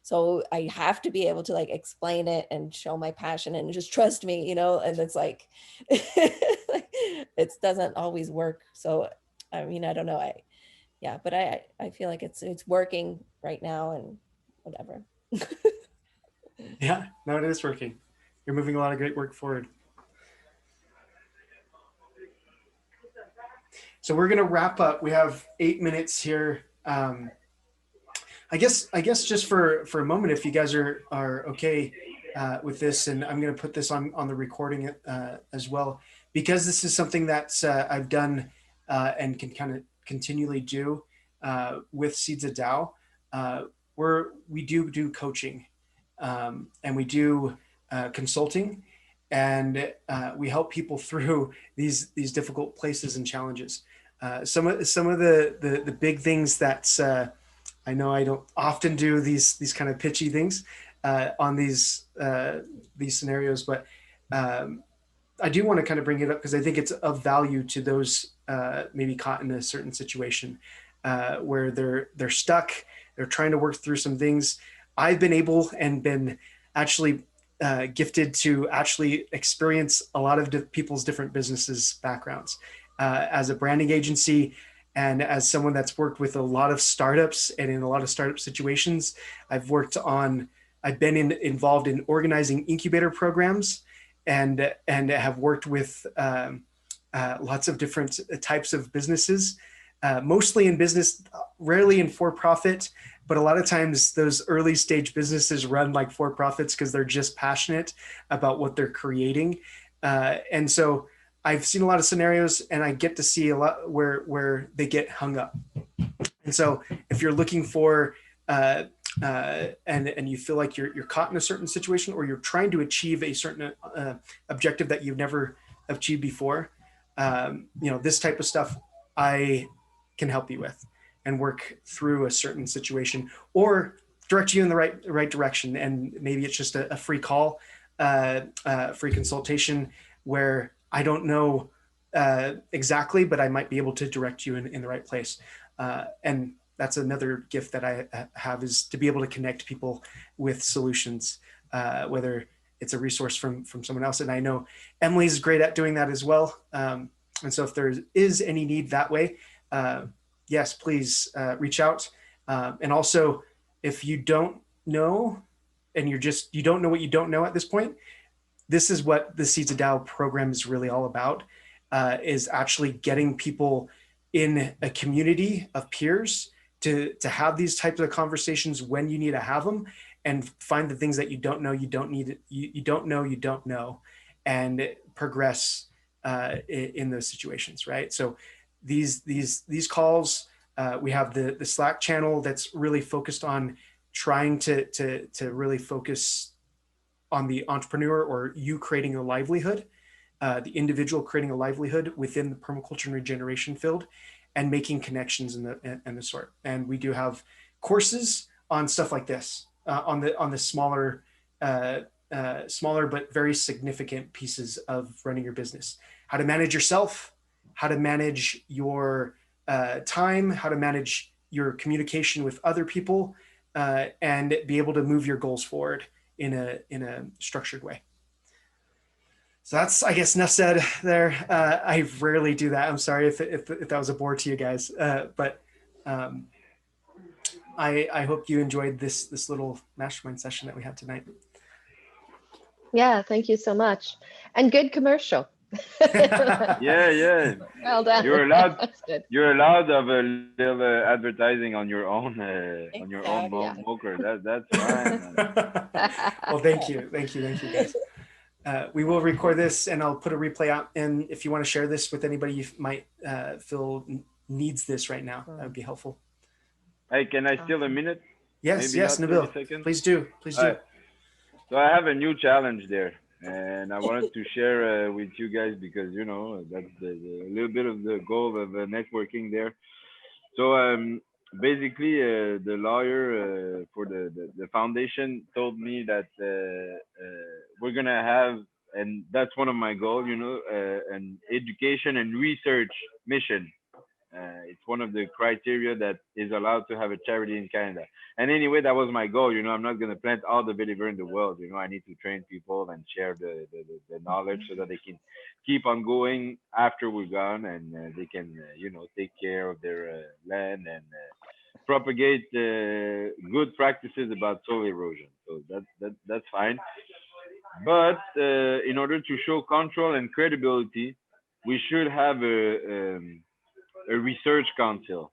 so I have to be able to like explain it and show my passion and just trust me, and it's like it doesn't always work. So I mean, I don't know, yeah, but I feel like it's working right now, and whatever. Yeah, no, it is working. You're moving a lot of great work forward. So we're gonna wrap up. We have 8 minutes here. I guess just for a moment, if you guys are okay with this, and I'm gonna put this on the recording as well, because this is something that I've done and can kind of continually do with Seeds of Tao. We do coaching, and we do consulting, and we help people through these difficult places and challenges. Some of the big things that I know I don't often do these kind of pitchy things on these scenarios, but I do want to kind of bring it up because I think it's of value to those maybe caught in a certain situation where they're stuck, they're trying to work through some things. I've been able and been actually gifted to actually experience a lot of people's different businesses backgrounds as a branding agency. And as someone that's worked with a lot of startups and in a lot of startup situations, I've been involved in organizing incubator programs and have worked with lots of different types of businesses, mostly in business, rarely in for-profit, but a lot of times those early stage businesses run like for-profits because they're just passionate about what they're creating. And so I've seen a lot of scenarios and I get to see a lot where they get hung up. And so if you're looking for and you feel like you're caught in a certain situation or you're trying to achieve a certain objective that you've never achieved before, this type of stuff I can help you with and work through a certain situation or direct you in the right direction. And maybe it's just a free call, free consultation where I don't know exactly, but I might be able to direct you in the right place. And that's another gift that I have, is to be able to connect people with solutions, whether it's a resource from someone else. And I know Emily's great at doing that as well. And so if there is any need that way, yes, please reach out. And also, if you don't know, and you don't know what you don't know at this point, this is what the Seeds of Tao program is really all about, is actually getting people in a community of peers to have these types of conversations when you need to have them, and find the things that you don't know, you don't know, and progress in those situations, right? So these calls, we have the Slack channel that's really focused on trying to really focus on the entrepreneur or you creating a livelihood, the individual creating a livelihood within the permaculture and regeneration field, and making connections in the sort. And we do have courses on stuff like this, on the smaller but very significant pieces of running your business: how to manage yourself, how to manage your time, how to manage your communication with other people, and be able to move your goals forward in a structured way. So that's, I guess, enough said there. I rarely do that. I'm sorry if that was a bore to you guys, but I hope you enjoyed this little mastermind session that we had tonight. Yeah, thank you so much, and good commercial. Yeah. Well done. You're allowed. That's good. You're allowed of a little advertising on your own MOKR. That's fine. Well, thank you, guys. We will record this and I'll put a replay out. And if you want to share this with anybody you might feel needs this right now, that would be helpful. Hey, can I steal a minute? Yes, Nabil. Please do. Right. So I have a new challenge there, and I wanted to share with you guys because that's the little bit of the goal of networking there. So basically, the lawyer for the foundation told me that we're gonna have, and that's one of my goals, an education and research mission. It's one of the criteria that is allowed to have a charity in Canada. And anyway, that was my goal. I'm not going to plant all the vetiver in the world. I need to train people and share the knowledge so that they can keep on going after we're gone, and they can, take care of their land and propagate good practices about soil erosion. So that's fine. But in order to show control and credibility, we should have a research council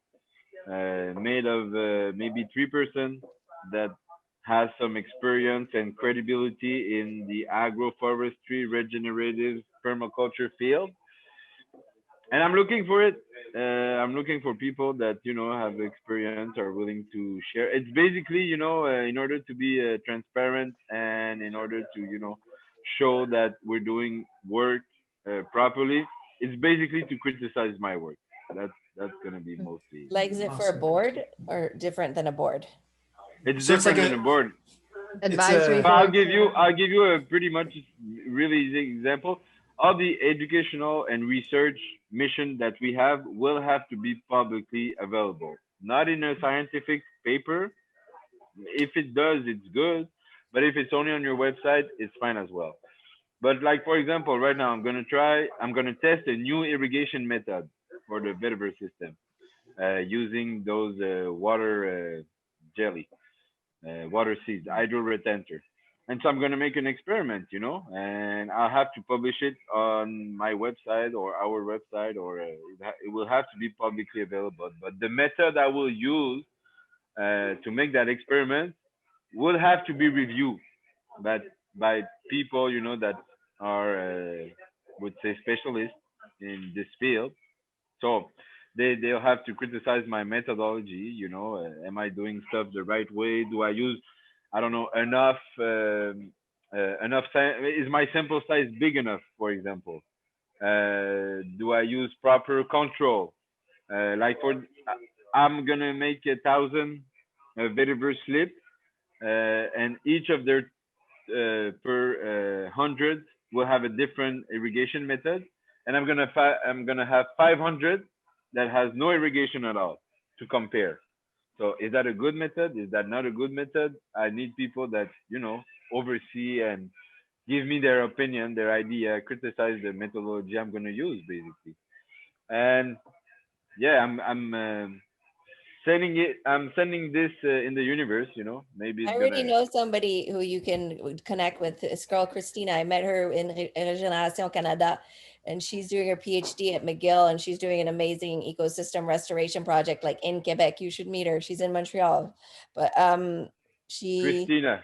made of maybe 3% that has some experience and credibility in the agroforestry regenerative permaculture field, and I'm looking for it. I'm looking for people that have experience or willing to share. It's basically in order to be transparent and in order to show that we're doing work properly. It's basically to criticize my work. That's gonna be mostly. Like, is it for a board or different than a board? It's So it's different like than a board. Advisory I'll board. give you a pretty much really easy example. All the educational and research mission that we have will have to be publicly available, not in a scientific paper. If it does, it's good, but if it's only on your website, it's fine as well. But like for example, right now I'm gonna test a new irrigation method for the vetiver system using those water jelly water seeds, hydro retentor. And so I'm going to make an experiment, and I'll have to publish it on my website or our website, or it will have to be publicly available. But the method I will use to make that experiment will have to be reviewed by, by people, that are, would say, specialists in this field. So they'll have to criticize my methodology. Am I doing stuff the right way? Do I use, I don't know, enough is my sample size big enough, for example? Do I use proper control? Like I'm gonna make 1,000 vetiver slip, and each of their per 100 will have a different irrigation method, and I'm gonna have 500 that has no irrigation at all to compare. So is that a good method? Is that not a good method? I need people that oversee and give me their opinion, their idea, criticize the methodology I'm gonna use basically. And yeah, I'm sending this in the universe. Maybe I it's already gonna. know somebody who you can connect with. This girl, Christina. I met her in Regeneration Canada, and she's doing her PhD at McGill, and she's doing an amazing ecosystem restoration project like in Quebec. You should meet her. She's in Montreal. But Christina.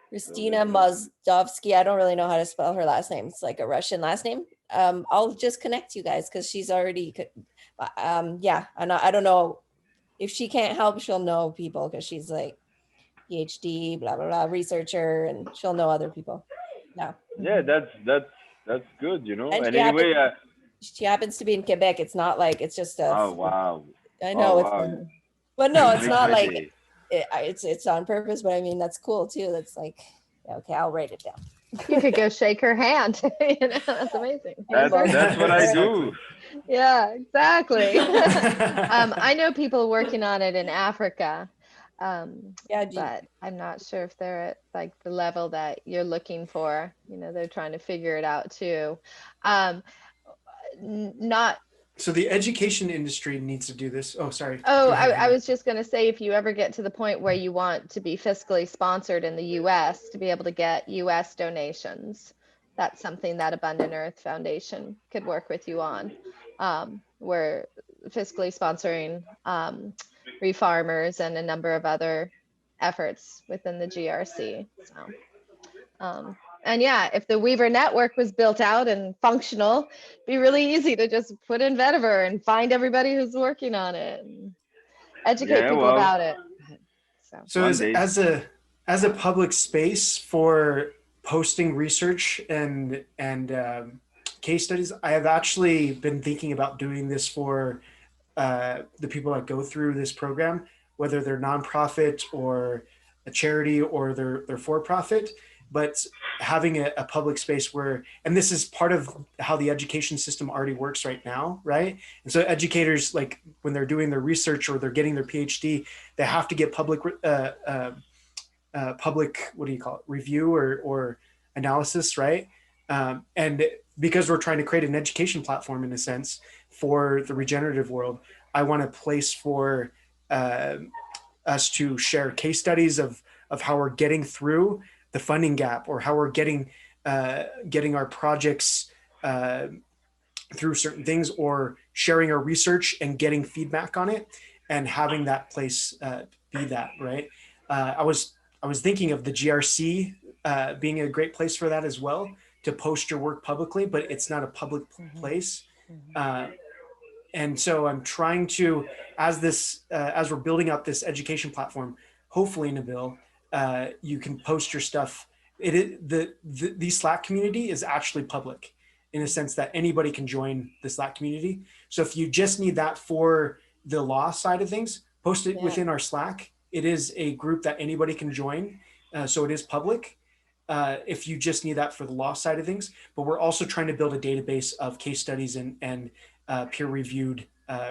Christina Mozdovsky. I don't really know how to spell her last name. It's like a Russian last name. I'll just connect you guys because she's already yeah, and I don't know if she can't help, she'll know people because she's like PhD, blah blah blah, researcher, and she'll know other people. Yeah. Yeah, that's good. And And anyway, she happens to be in Quebec. It's not like it's just a. oh wow. I know Oh it's, wow. but no, You it's make not my like day. it's on purpose. But I mean, that's cool too. That's like, yeah, okay, I'll write it down. You could go shake her hand. That's amazing. That's what I do. Yeah, exactly. I know people working on it in Africa. Yeah, but I'm not sure if they're at like the level that you're looking for. They're trying to figure it out too. Not. So the education industry needs to do this. Oh, sorry. Oh, I was just going to say, if you ever get to the point where you want to be fiscally sponsored in the US to be able to get US donations, that's something that Abundant Earth Foundation could work with you on. We're fiscally sponsoring refarmers and a number of other efforts within the GRC. So, and yeah, if the Weaver network was built out and functional, it'd be really easy to just put in vetiver and find everybody who's working on it and educate people about it. So as a public space for posting research and case studies, I have actually been thinking about doing this for the people that go through this program, whether they're nonprofit or a charity or they're for profit, but having a public space where, and this is part of how the education system already works right now, right? And so educators, like when they're doing their research or they're getting their PhD, they have to get public, what do you call it, review or analysis, right? And because we're trying to create an education platform in a sense for the regenerative world, I want a place for us to share case studies of how we're getting through the funding gap or how we're getting our projects through certain things, or sharing our research and getting feedback on it and having that place be that, right? I was thinking of the GRC being a great place for that as well, to post your work publicly, but it's not a public place. And so I'm trying to, as we're building out this education platform, hopefully, Nabil, you can post your stuff. The Slack community is actually public in a sense that anybody can join the Slack community. So if you just need that for the law side of things, post it within our Slack. It is a group that anybody can join. So it is public. If you just need that for the law side of things, but we're also trying to build a database of case studies and peer-reviewed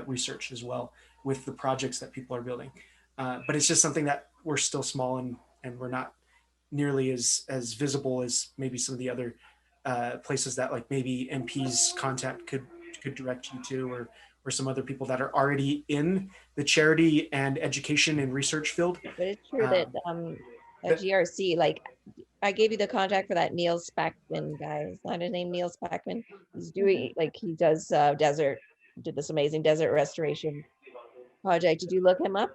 research as well with the projects that people are building. But it's just something that we're still small and we're not nearly as visible as maybe some of the other places that like maybe MPs contact could direct you to, or some other people that are already in the charity and education and research field. But it's true that at GRC, like I gave you the contact for that Neil Spackman guy. Is that his name? Neil Spackman. He's doing like he does did this amazing desert restoration project. Did you look him up?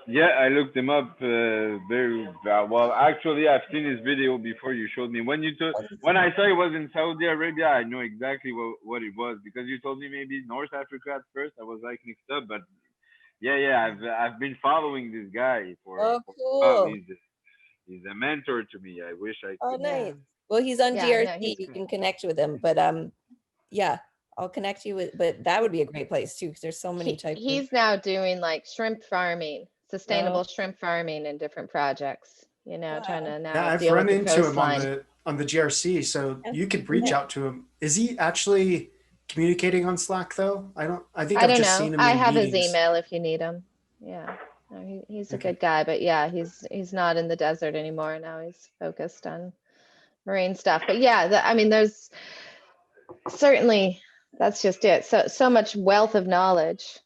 Yeah, I looked him up very well. Actually, I've seen his video before you showed me. When I saw he was in Saudi Arabia, I knew exactly what it was because you told me maybe North Africa at first. I was like mixed up, but yeah, I've been following this guy for cool. He's a mentor to me. I wish I could. Oh, nice. Well, he's on GRC. You can connect with him, but yeah, I'll connect you with. But that would be a great place too because there's so many types. He's now doing like shrimp farming. Sustainable shrimp farming in different projects, trying to now. Yeah, I've run into him on the GRC, so you could reach out to him. Is he actually communicating on Slack though? I think I've just seen him. I have his email if you need him. Yeah, no, he's a good guy, but yeah, he's not in the desert anymore. Now he's focused on marine stuff. But yeah, I mean, there's certainly that's just it. So much wealth of knowledge.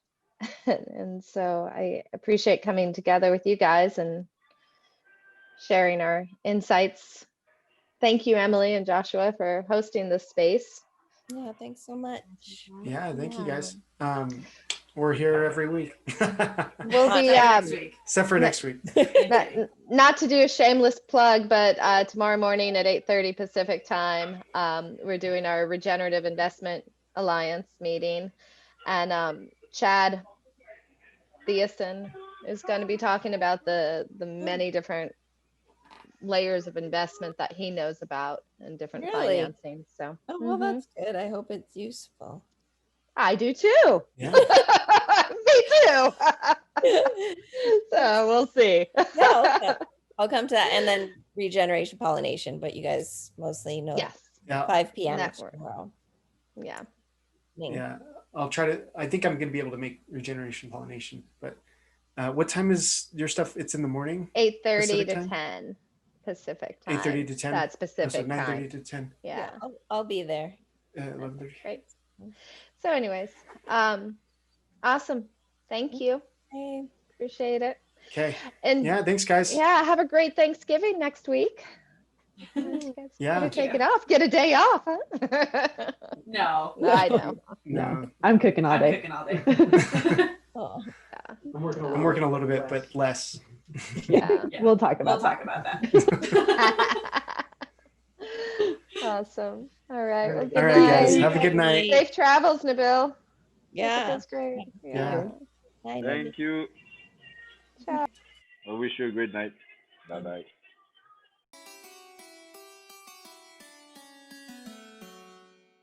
And so I appreciate coming together with you guys and sharing our insights. Thank you, Emily and Joshua, for hosting this space. Yeah, thanks so much. Yeah, thank you guys. We're here every week. We'll be except for next week. Not to do a shameless plug, but tomorrow morning at 8:30 Pacific time, we're doing our Regenerative Investment Alliance meeting, and Chad Thiessen is going to be talking about the many different layers of investment that he knows about and different financing. So, well, that's good. I hope it's useful. I do too. Yeah. Me too. So we'll see. Yeah, I'll come to that, and then regeneration pollination. But you guys mostly know. Yes. Yeah. 5 p.m. tomorrow. Yeah. Yeah. I'll try to. I think I'm going to be able to make regeneration pollination. But what time is your stuff? It's in the morning. 8:30 to 10 Pacific time. 8:30 to 10. That's Pacific so 9:30 time. to 10. Yeah. I'll be there. 11:30. Great. So, anyways, awesome. Thank you. Hey. Appreciate it. Okay. And yeah, thanks, guys. Yeah, have a great Thanksgiving next week. You guys Yeah. take it off. Get a day off, huh? No. I know. No. I'm cooking all day. Oh. I'm working a little bit, but less. Yeah. We'll talk about that. Awesome. All right. Well, good All right, night. guys. Have a good night. Safe travels, Nabil. Yeah. That's great. Yeah. Thank you. Ciao. I wish you a great night. Bye-bye.